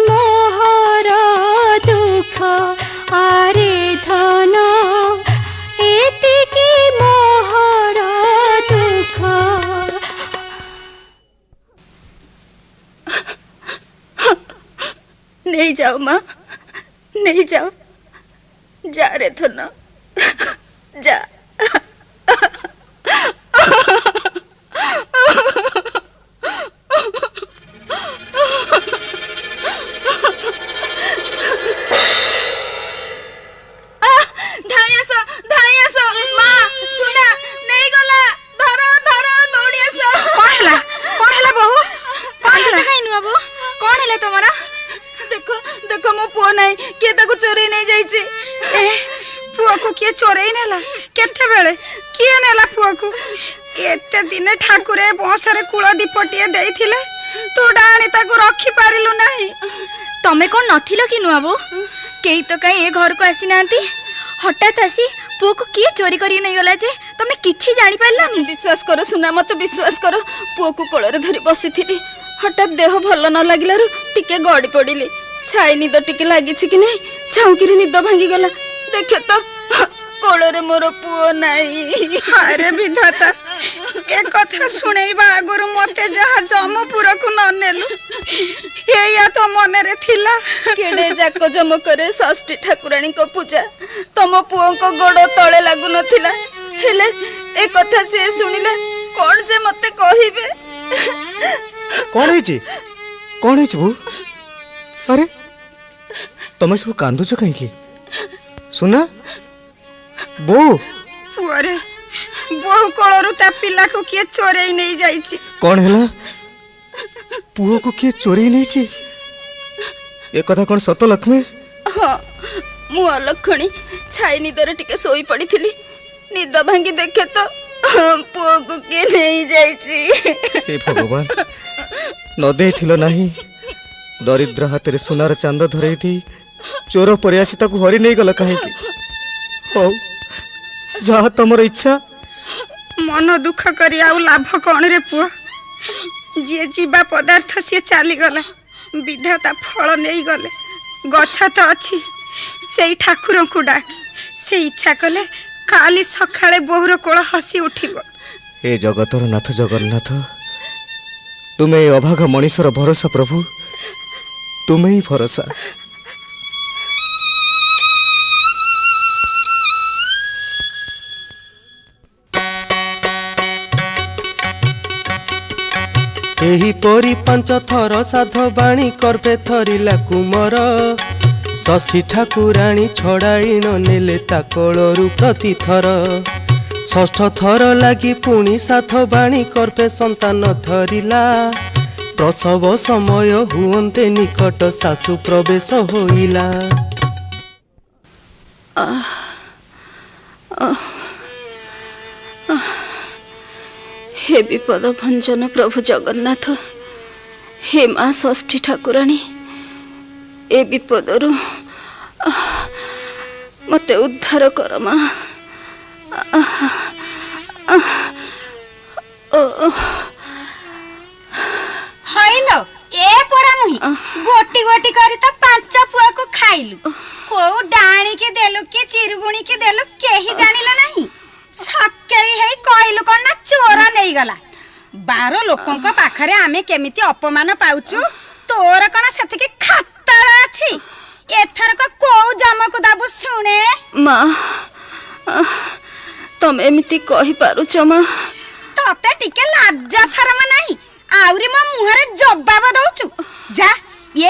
ମୋହର ଦୁଃଖ। ଆରେ ଧନ ଏତିକି ମୋହର ଦୁଃଖ। नहीं जाओ माँ, नहीं जाओ। जा रे धन जा। देखो देखो मो पुओ नहीं किए ताको चोरी नहीं जाईची। पुआ को किए चोरई नेला? केते बेले किए नेला पुआ को? एते दिने ठाकुरे बसरे कुल दीपटिए देइथिले, तू डाणी ताको रखी पारिलु नहीं। तमे कौन नथिलो कि नुआबो? केही तो कहीं ए घर को आसी नांती। हठात आसी पुओ को किए चोरी करी नहीं गला जे तमे किछि जानि पारलानी? विश्वास करो सुना, मत विश्वास करो। पुओ को कोଳରେ धरी बसिथिली, हठात देह भल न लागिलारु टिके गड़ी पड़िली। छाई निद टिके लागिछि कि नहीं, छाउकिरी निद भांगी गला। देखे तो कोଳରେ मोर पुओ नाही। अरे विधाता, ए कथा सुनेइबा आगरु मते जहा जमपुर को न नेलु, एया तो मने रे थिला। केडे जाक जमकरे षष्ठी ठाकुराणी को पूजा तम पुओ को गोड़ तळे लागु नथिला। हेले ए कथा से सुनिले कोन जे मते कहिबे? कौन है बो? अरे तमे सब कांदुच कहीं? सुना बो, पुअरे बहु कोळरु ता पिला को किए चोरई नहीं जाईची। कौन है पुओ को किए चोरी नहीं ची? ए कथा कौन सत लक्ष्मी? हाँ मु अलक्षणी छाई निदर टिके सोई पड़ीथिली। निद भांगी देखे तो पुओ को किए नहीं जाईची। हे भगवान, न देथिलो नाही। दरिद्र हाथ रे सुनार चांद धरई थी चोर परियासी ताकू हरि नहीं गला कहीं? हो जहा तमर इच्छा। मन दुख करी आउ लाभ कौन रे पुआ? जे जीवा पदार्थ सी चली गला, विधाता फल नहीं गले। गछ तो अच्छी से ठाकुर को डाक, से इच्छा कले काली सकाळे बहुर कोल हसी उठिब। ए जगतर नाथ जगन्नाथ, तुमे अभागा मनीषर भरोसा प्रभु, तुमे ही भरोसा। एहीपरि 5 थर साधबाणी कर्पे थरिला कुमर षष्ठी ठाकुराणी छड़ाई न नेले ता कोलरू प्रतिथर षष्ठ थर लगी पुणी साधबाणी कर्पे संतान धरिला प्रसव समय हुअन्ते निकट सासु प्रवेश होइला। हे विपद भंजन प्रभु जगन्नाथ, हे माँ षष्ठी ठाकुराणी, ए विपदरू मते उद्धार कर माँ। हइलो ए पोड़ा मुही गोटी गोटी करी तो 5 पुआ को खाइलु को डाणी के देलु के चिरगुणी के देलु केही जानिला नहीं सकेई है कहलु कोन ना चोर नहीं गला 12 लोकन का पाखरे आमे केमिति अपमान पाउचु तोर कोन सेति के खतर अछि एथर को को जमकु दाबु सुने माँ तमे एमिति कहि पारुछ माँ तते टिके लाज शरम नहीं आउरी मो मुहरे जवाब दउचु जा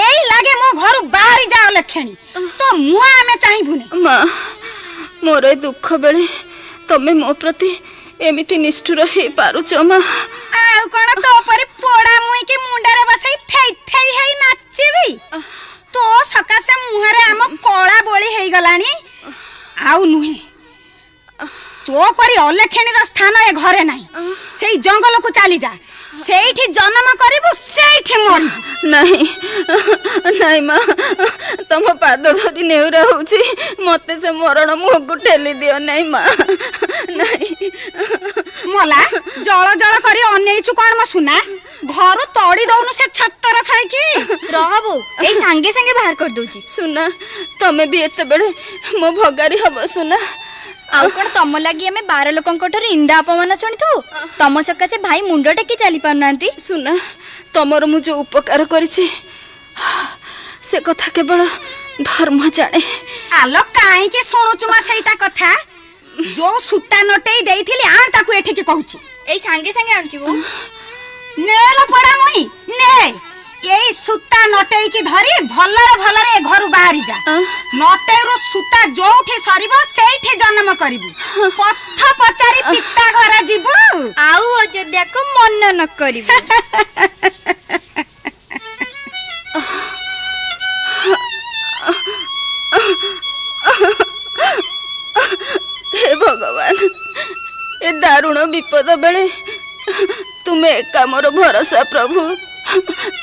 एई लागे मो घर बाहरी जाओ लखेणी तो मुआ में चाहिबुनी माँ मोर दुख बेले तमे मो प्रति एमिति निष्ठुर हे पारुछ माँ आउ कोन तो परे पोड़ा मुई के मुंडारे बसई थई थई हेई नाचबी तो सकासे मुहरे आम कोळा बोली हेई गलानी आउ नुहे तो परी अलेखेणी र स्थान ए घरे नाही सेई जंगल को चली जा सेठी जन्म करिबु सेठी मरबु नहीं नहीं माँ तम पाद धरी नेउरा होची मते से मरण मुह को ठेली दियो नहीं माँ नहीं मला जळ जळ करी अनेइछु कोन म सुना घर तोड़ी दउनु से छत्तर खाई की रहबो ए संगे संगे बाहर कर दोची सुना तमे भी एते बेले मो भगारी हबो सुना आउ कोन तम लागि हमें 12 लोकन कोठर इंदा अपमान सुनिथु तम सकासे भाई मुंडो टेकी चली पाउनांती सुना तमर मु जो उपकार करिछि से कथा केवल धर्म जाने आलो काई के सुनुचु मा सेटा कथा जो सुता नटई देइथिली आन ताकू एठी के कहूची ए संगे संगे आनछि बो नेलो पड़ा मुई ने एई सुता नटई की धरी भलरे घर बाहरी जा नटईरो सुता जोठी सरीबो सेठी जन्म करिबु पथ पचारी पिता घर जीबु आउ अयोध्या को मन न करिबु हे भगवान ए दारुण विपद बेले तुम्हें एका मोर भरोसा प्रभु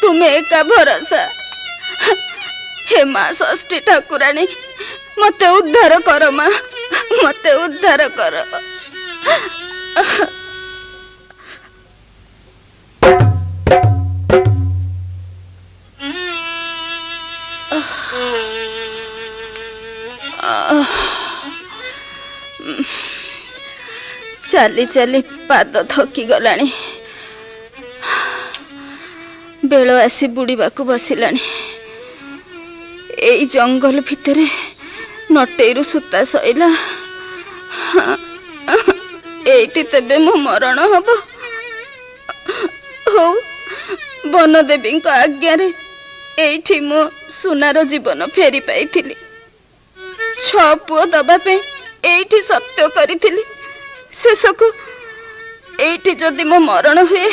तुम्हें एका भरोसा हे माँ षष्ठी ठाकुराणी मते उद्धार कर माँ मते उद्धार कर चली चली पाद थकी गलानी बेल आसी बुड़ीबा को बसिलानी एई जंगल भितरे नटेरु सुता सइला एइटी तेबे मो मरण हब हो वन देवी आज्ञा रे एइठी मो सुनार जीवन फेरी पाइथिली 6 पुओ दबा पे एइठी सत्य करिथिली शेषकु एइठी जदि मो मरण हुए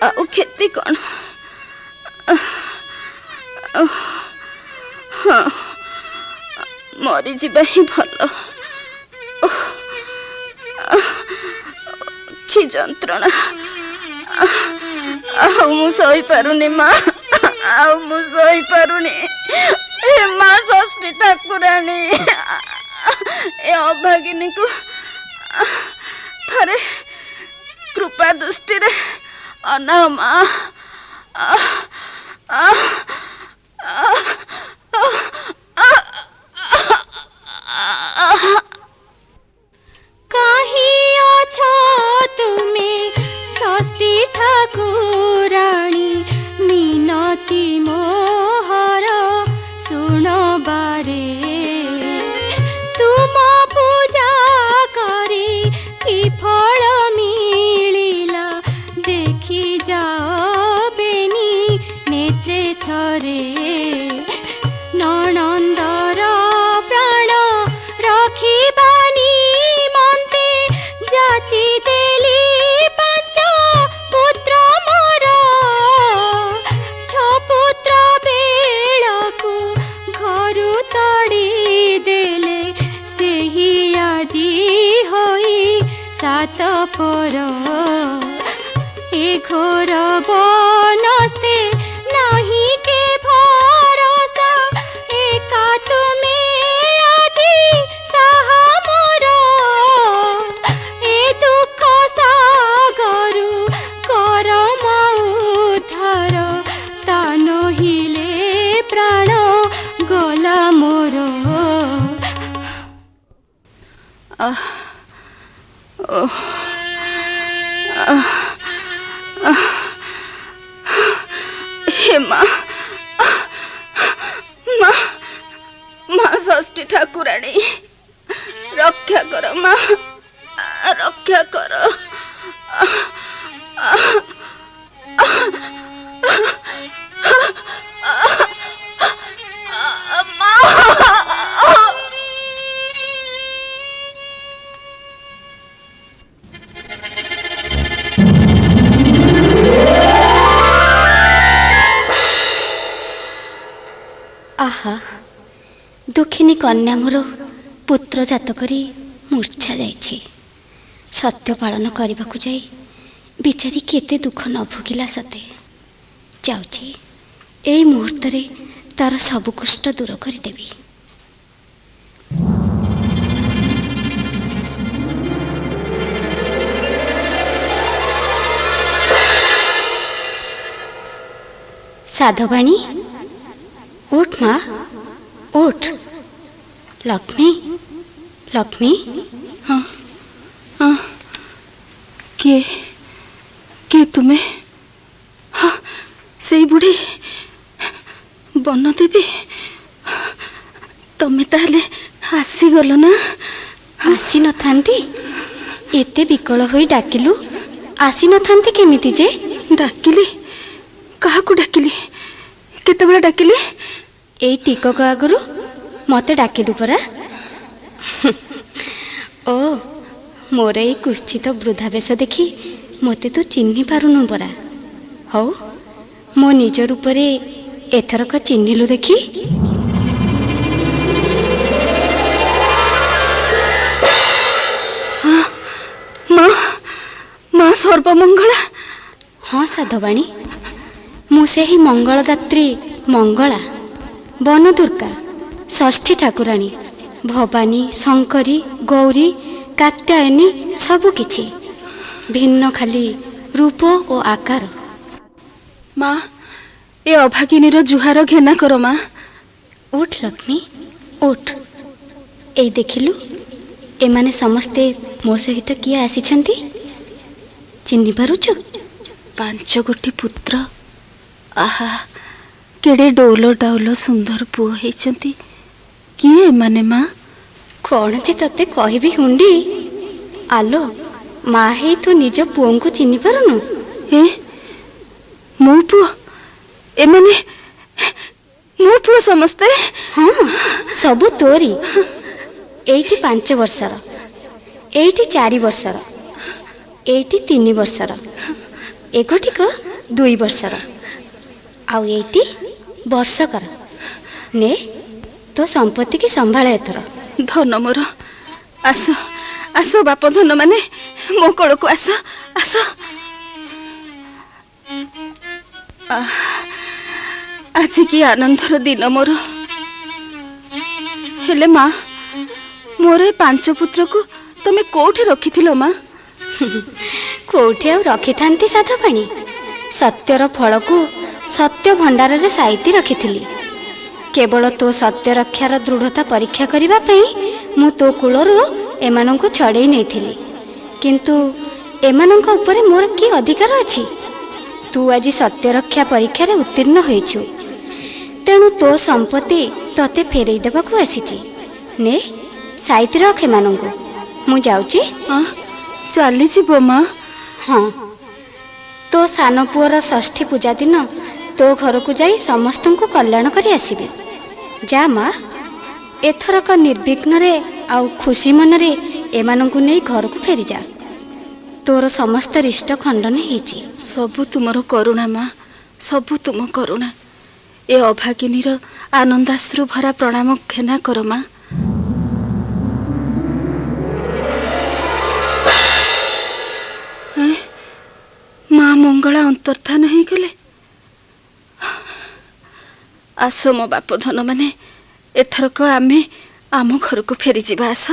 आउ खेती कौन हाँ मरी जीवा ही भल कि जंत्रणा आउ मु सही पारुनी माँ आउ मु सही पारुनी हे माँ षष्ठी ठाकुराणी ए अभागिनी को थरे कृपा दृष्टि रे अना माँ कहीं अछो तुमे षष्ठी ठाकुराणी मिनती मोहर सुन बारे तुम पूजा करी कि फल मिलिला देखी जा ପକାଅ ବେନି ନେତ୍ରେ ଥରେ ନଣନ୍ଦର ପ୍ରାଣ ରଖିବାନି ମନ୍ତେ ଯାଚି ଦେଲି ପାଞ୍ଚ ପୁତ୍ର ମୋର ଛପୁତ୍ର ବେଳକୁ ଘରୁ ତଡ଼ି ଦେଲେ ସେହି ଆଜି ହୋଇ ସାତ ପର ଏ ଘୋର ବନସ୍ତେ ନାହିଁ କେ ଭରସା ଏକା ତୁମେ ଆଜି ସାହା ମୋର ଏ ଦୁଃଖ ସାଗରୁ କର ଉଦ୍ଧାର ତା ନହିଲେ ପ୍ରାଣ ଗଲା ମୋର। हे माँ माँ माँ षष्ठी ठाकुराणी रक्षा कर माँ रक्षा कर। आहा दुखिनी कन्या मोर पुत्र जात करी मूर्छा जाइछि। सत्य पालन करने को जाई बिचारी केते दुख न भोगिला सते। जाउछि एई मुहूर्त रे तार सब कष्ट दूर करदेवी। साधवाणी उठ माँ उठ। लक्ष्मी लक्ष्मी हाँ हाँ किए तुम्हें? हाँ से बुढ़ी बन देवी तमें ताहले आसीगल ना? आसी न थांती एते विकल होई डाकिलु आसी न थांती केमिति जे? डाकिली काहाकू डाकिली केतेबेले डाकिली? एई टिकक आगरु मते डाकिलु परा। ओ मोर एई कुश्चित वृद्धावेश देखी मते तो चिन्हि पारुनु परा। हौ मो निज रूपरे एथरक चिन्हिलु देखी? हाँ माँ माँ सर्वमंगला। हाँ साधवाणी मु सेही मंगलदात्री मंगला वन दुर्गा षष्ठी ठाकुराणी भवानी शंकरी गौरी कात्यायनी सबु किछि भिन्न खाली रूप और आकार। माँ ए अभागिनी जुहार घेना कर माँ। उठ लक्ष्मी उठ। ए देखिलु एमाने समस्ते मो सहित किए आसिछंती चिन्हि पारुछु? 5 गोटी पुत्र आहा केड़े डौल डाउल सुंदर पुओ हेचंती किए माने माँ? कौन जे तते कहबी हुंडी आलो माँ हे तू निज पुओं को चिन्हि पारुनु? ए मो पुओ एमाने मो पुओ समस्ते? हाँ सबु तोरी। एइटी 5 वर्षर एइटी 4 वर्षर एइटी 3 वर्षर एगोटिक 2 वर्षर आउ एइटी वर्षकर। ने तो संपत्ति की संभाळे एथर। धन मोर आस आस बाप धन माने मो कोल को आस आस। आज की आनंदर दिन मोर। हेले माँ मोर 5 पुत्र को तमे कोठी रखिथिलो माँ? कोठी आउ रखि थांती साधवाणी सत्यर फल को सत्य भंडार रे साइती रखिथिली। केवल तो सत्य रक्षार दृढ़ता परीक्षा करिबा पई मु तो कुलरू एमानंको छड़ेई नैथिली। किंतु एमानंको ऊपर मोर की अधिकार अछि? तू आज सत्य रक्षा परीक्षा रे उत्तीर्ण होइछु तेणु तो संपत्ति तते फेरई देबाकू आसीची। ने साइती रख एमानंको। मु जाउची। हाँ चली जीवो माँ। हाँ ତୋ ସାନ ପୁଅର ଷଷ୍ଠୀ ପୂଜା ଦିନ ତୋ ଘରକୁ ଯାଇ ସମସ୍ତଙ୍କୁ କଲ୍ୟାଣ କରି ଆସିବେ। ଯା ମା, ଏଥରକ ନିର୍ବିଘ୍ନରେ ଆଉ ଖୁସି ମନରେ ଏମାନଙ୍କୁ ନେଇ ଘରକୁ ଫେରିଯା। ତୋର ସମସ୍ତ ରିଷ୍ଟ ଖଣ୍ଡନ ହେଇଛି। ସବୁ ତୁମର କରୁଣା ମା, ସବୁ ତୁମ କରୁଣା। ଏ ଅଭାଗିନୀର ଆନନ୍ଦାଶ୍ରୁ ଭରା ପ୍ରଣାମ ଘେନା କର ମା। ମା ମଙ୍ଗଳା ଅନ୍ତର୍ଧାନ ହେଇଗଲେ। ଆସ ମୋ ବାପ ଧନ ମାନେ, ଏଥରକ ଆମେ ଆମ ଘରକୁ ଫେରିଯିବା। ଆସ।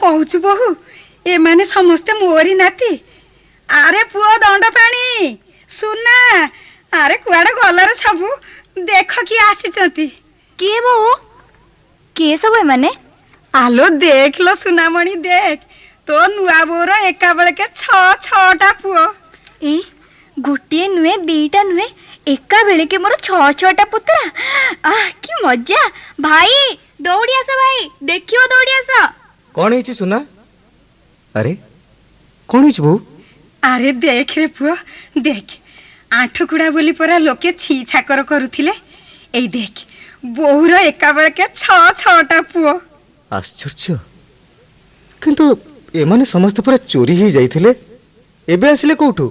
କହୁଛୁ ବୋହୁ, ଏମାନେ ସମସ୍ତେ ମୋରି ନାତି। ଆରେ ପୁଅ ଦଣ୍ଡ ପାଣି, ସୁନା, ଆରେ କୁଆଡେ ଗଲାରେ ସବୁ? ଦେଖ କିଏ ଆସିଛନ୍ତି। କିଏ ବୋଉ? କିଏ ସବୁ ଏମାନେ? ଆଲୋ ଦେଖିଲ ସୁନାମଣି, ଦେଖ ତୋ ନୂଆ ବୋଉର ଏକା ବେଳକେ 6ଟା ପୁଅ। ଏ ଗୋଟିଏ ନୁହେଁ, ଦିଟା ନୁହେଁ, ଏକା ବେଳକେ ମୋର 6ଟା ପୁତୁରା। କି ମଜା! ଭାଇ ଦୌଡ଼ି ଆସ, ଭାଇ ଦେଖିବ, ଦୌଡ଼ି ଆସ। କଣ ହେଇଛି ସୁନା? ଆରେ କଣ ହେଇଛି ବୋଉ? ଆରେ ଦେଖ ରେ ପୁଅ, ଦେଖ ଆଣ୍ଠୁକୁଡା ବୋଲି ପରା ଲୋକେ ଛି ଛାକର କରୁଥିଲେ। ଏଇ ଦେଖ ବୋଉର ଏକା ବେଳକେ 6ଟା ପୁଅ। ଆଶ୍ଚର୍ଯ୍ୟ! କିନ୍ତୁ ଏମାନେ ସମସ୍ତେ ପୁରା ଚୋରି ହେଇ ଯାଇଥିଲେ, ଏବେ ଆସିଲେ କୋଉଠୁ?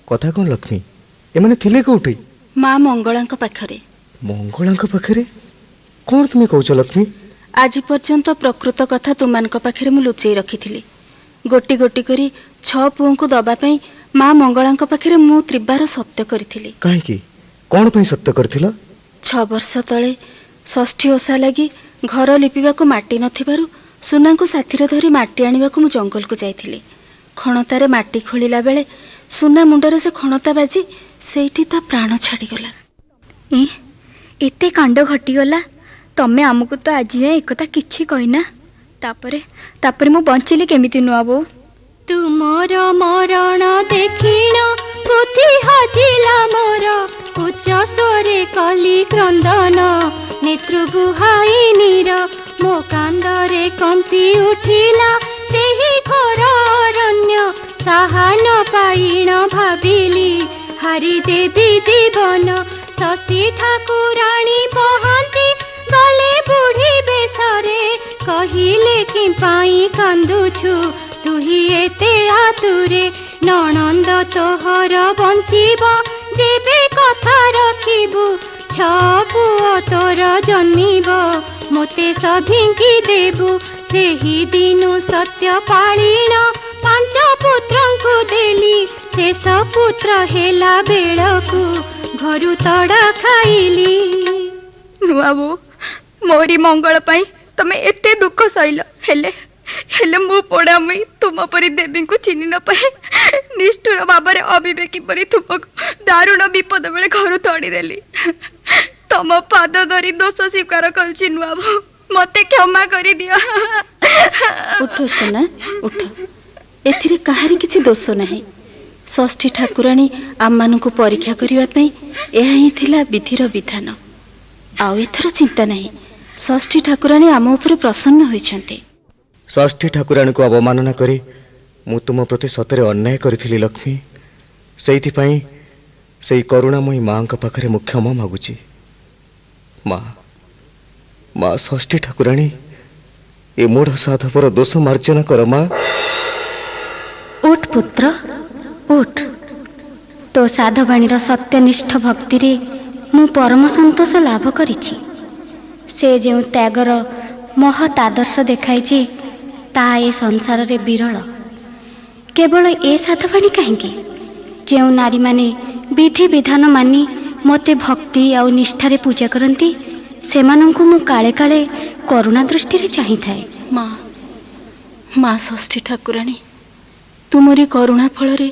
କଥା କଣ ଲକ୍ଷ୍ମୀ, ଏମାନେ ଥିଲେ କୋଉଠି? ମା ମଙ୍ଗଳାଙ୍କ ପାଖରେ। ମଙ୍ଗଳାଙ୍କ ପାଖରେ? କଣ ତୁମେ କହୁଛ ଲକ୍ଷ୍ମୀ? ଆଜି ପର୍ଯ୍ୟନ୍ତ ପ୍ରକୃତ କଥା ତୁମାନଙ୍କ ପାଖରେ ମୁଁ ଲୁଚେଇ ରଖିଥିଲି। ଗୋଟି ଗୋଟି କରି 6 ପୁଅଙ୍କୁ ଦବା ପାଇଁ ମା ମଙ୍ଗଳାଙ୍କ ପାଖରେ ମୁଁ ତ୍ରିବାର ସତ୍ୟ କରିଥିଲି। କାହିଁକି? କଣ ପାଇଁ ସତ୍ୟ କରିଥିଲ? 6 ବର୍ଷ ତଳେ ଷଷ୍ଠୀ ଓଷା ଲାଗି ଘର ଲିପିବାକୁ ମାଟି ନଥିବାରୁ ସୁନାଙ୍କୁ ସାଥିରେ ଧରି ମାଟି ଆଣିବାକୁ ମୁଁ ଜଙ୍ଗଲକୁ ଯାଇଥିଲି। ଖଣତାରେ ମାଟି ଖୋଳିଲା ବେଳେ ସୁନା ମୁଣ୍ଡରେ ସେ ଖଣତା ବାଜି ସେଇଠି ତା ପ୍ରାଣ ଛାଡ଼ିଗଲା। ଏତେ କାଣ୍ଡ ଘଟିଗଲା, ତମେ ଆମକୁ ତ ଆଜି ଯାଏଁ ଏକଥା କିଛି କହିନା। ତାପରେ ମୁଁ ବଞ୍ଚିଲି କେମିତି ନୂଆ ବୋଉ? ତୁମର ମରଣ ଦେଖିଣ ବୁଦ୍ଧି ହଜିଲା ମୋର, ଉଚ୍ଚ ସ୍ୱରେ କଲି କ୍ରନ୍ଦନ ନେତୃ ବୁହାଇନିର, ମୋ କାନ୍ଦରେ କମ୍ପି ଉଠିଲା ସେହି ଘୋର ଅରଣ୍ୟ, ସାହାନ ପାଇଣ ଭାବିଲି ହାରିଦେବି ଜୀବନ। ଷଷ୍ଠୀ ଠାକୁରାଣୀ ପହଞ୍ଚି ଗଲେ ବୁଢ଼ୀ ବେଶରେ, କହିଲେ କି ପାଇଁ କାନ୍ଦୁଛୁ ତୁହି ଏତେ ଆତୁରେ, ନଣନ୍ଦ ତୋହର ବଞ୍ଚିବ ଯେବେ କଥା ରଖିବୁ, 6 ପୁଅ ତୋର ଜନ୍ମିବ ମୋତେ ସଭିଙ୍କି ଦେବୁ। ସେହି ଦିନୁ ସତ୍ୟ ପାଳିଣ 5 ପୁତ୍ରଙ୍କୁ ଦେଲି, ଶେଷ ପୁତ୍ର ହେଲା ବେଳକୁ ଘରୁ ତଡ଼ା ଖାଇଲି। ନୂଆ ବୋଉ, ମୋରି ମଙ୍ଗଳ ପାଇଁ ତମେ ଏତେ ଦୁଃଖ ସହିଲ, ହେଲେ ମୋ ପୋଡ଼ାମୁଇ ତୁମ ପରି ଦେବୀଙ୍କୁ ଚିହ୍ନି ନ ପାରେ ନିଷ୍ଠୁର ଭାବରେ ଅବିବେକୀ ପରି ତୁମକୁ ଦାରୁଣ ବିପଦ ବେଳେ ଘରୁ ତଡ଼ିଦେଲି। ତମ ପାଦ ଧରି ଦୋଷ ସ୍ୱୀକାର କରୁଛି ନୂଆ ବୋଉ, ମତେ କ୍ଷମା କରିଦିଅ। ଉଠ ସୁନା, ଉଠ। ଏଥିରେ କାହାରି କିଛି ଦୋଷ ନାହିଁ। ଷଷ୍ଠୀ ଠାକୁରାଣୀ ଆମମାନଙ୍କୁ ପରୀକ୍ଷା କରିବା ପାଇଁ ଏହା ହିଁ ଥିଲା ବିଧିର ବିଧାନ। ଆଉ ଏଥର ଚିନ୍ତା ନାହିଁ, ଷଷ୍ଠୀ ଠାକୁରାଣୀ ଆମ ଉପରେ ପ୍ରସନ୍ନ ହୋଇଛନ୍ତି। ଷଷ୍ଠୀ ଠାକୁରାଣୀକୁ ଅବମାନନା କରି ମୁଁ ତୁମ ପ୍ରତି ସତରେ ଅନ୍ୟାୟ କରିଥିଲି ଲକ୍ଷ୍ମୀ। ସେଇଥିପାଇଁ ସେଇ କରୁଣାମୟୀ ମାଙ୍କ ପାଖରେ ମୁଁ କ୍ଷମା ମାଗୁଛି। ମା ଷଷ୍ଠୀ ଠାକୁରାଣୀ, ଏ ମୂଢ଼ ସାଧବର ଦୋଷ ମାର୍ଜନା କର ମା। ଉଠ ପୁତ୍ର ଉଠ, ତୋ ସାଧବାଣୀର ସତ୍ୟନିଷ୍ଠ ଭକ୍ତିରେ ମୁଁ ପରମ ସନ୍ତୋଷ ଲାଭ କରିଛି। ସେ ଯେଉଁ ତ୍ୟାଗର ମହତ୍ ଆଦର୍ଶ ଦେଖାଇଛି ତାହା ଏ ସଂସାରରେ ବିରଳ। କେବଳ ଏ ସାଧବାଣୀ କାହିଁକି, ଯେଉଁ ନାରୀମାନେ ବିଧିବିଧାନ ମାନି ମୋତେ ଭକ୍ତି ଆଉ ନିଷ୍ଠାରେ ପୂଜା କରନ୍ତି ସେମାନଙ୍କୁ ମୁଁ କାଳେ କାଳେ କରୁଣା ଦୃଷ୍ଟିରେ ଚାହିଁଥାଏ। ମା ଷଷ୍ଠୀ ଠାକୁରାଣୀ, ତୁମରି କରୁଣା ଫଳରେ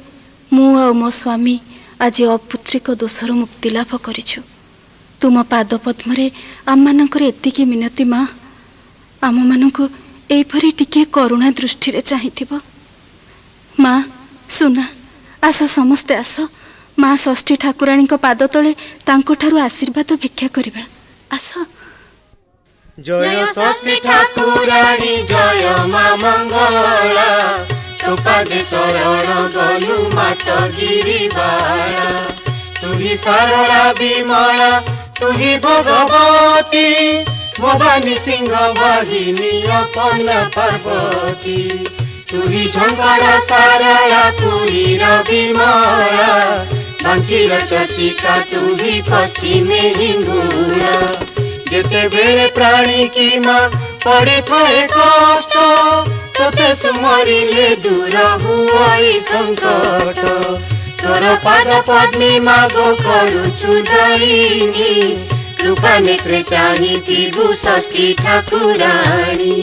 ମୁଁ ଆଉ ମୋ ସ୍ୱାମୀ ଆଜି ଅପୁତ୍ରିକ ଦୋଷରୁ ମୁକ୍ତି ଲାଭ କରିଛୁ। ତୁମ ପାଦ ପଦ୍ମରେ ଆମମାନଙ୍କର ଏତିକି ମିନତି ମା, ଆମମାନଙ୍କୁ ଏଇପରି ଟିକିଏ କରୁଣା ଦୃଷ୍ଟିରେ ଚାହିଁଥିବ। ମା ସୁନା, ଆସ ସମସ୍ତେ ଆସ, ମା ଷଷ୍ଠୀ ଠାକୁରାଣୀଙ୍କ ପାଦ ତଳେ ତାଙ୍କଠାରୁ ଆଶୀର୍ବାଦ ଭିକ୍ଷା କରିବା। ଆସ। ଜୟ ଷଷ୍ଠୀ ଠାକୁରାଣୀ ଜୟ ମା ମଙ୍ଗଳା, ତୋ ପାଦେ ଶରଣ ଗଲୁ ମାତ ଗିରିବାଳା। ତୁହି ସରଳା ବିମଳା ତୁହି ଭଗବତୀ, ମୋ ବାଣୀ ସିଂହ ବାହିନୀ ଅପନା ପାର୍ବତୀ। ତୁହି ଝଙ୍କଡ଼ ସାରଳା ପୁରୀର ବିମଳା, ବାଙ୍କିର ଚର୍ଚିକା ତୁହି ପଶ୍ଚିମେ ହିଙ୍ଗୁଳା। ଯେତେବେଳେ ପ୍ରାଣୀ କି ମା ପଡ଼ିଥାଏ କଷ୍ଟ, ତୋତେ ସୁମରିଲେ ଦୂର ହୁଏ ସଙ୍କଟ। ତୋର ପାଦ ପଦ୍ମୀ ମାଗ କରୁଛୁ ଦଇନି, କୃପା ନେତ୍ରେ ଚାହିଁଥିବୁ ଷଷ୍ଠୀ ଠାକୁରାଣୀ।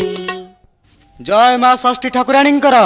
ଜୟ ମା ଷଷ୍ଠୀ ଠାକୁରାଣୀଙ୍କର।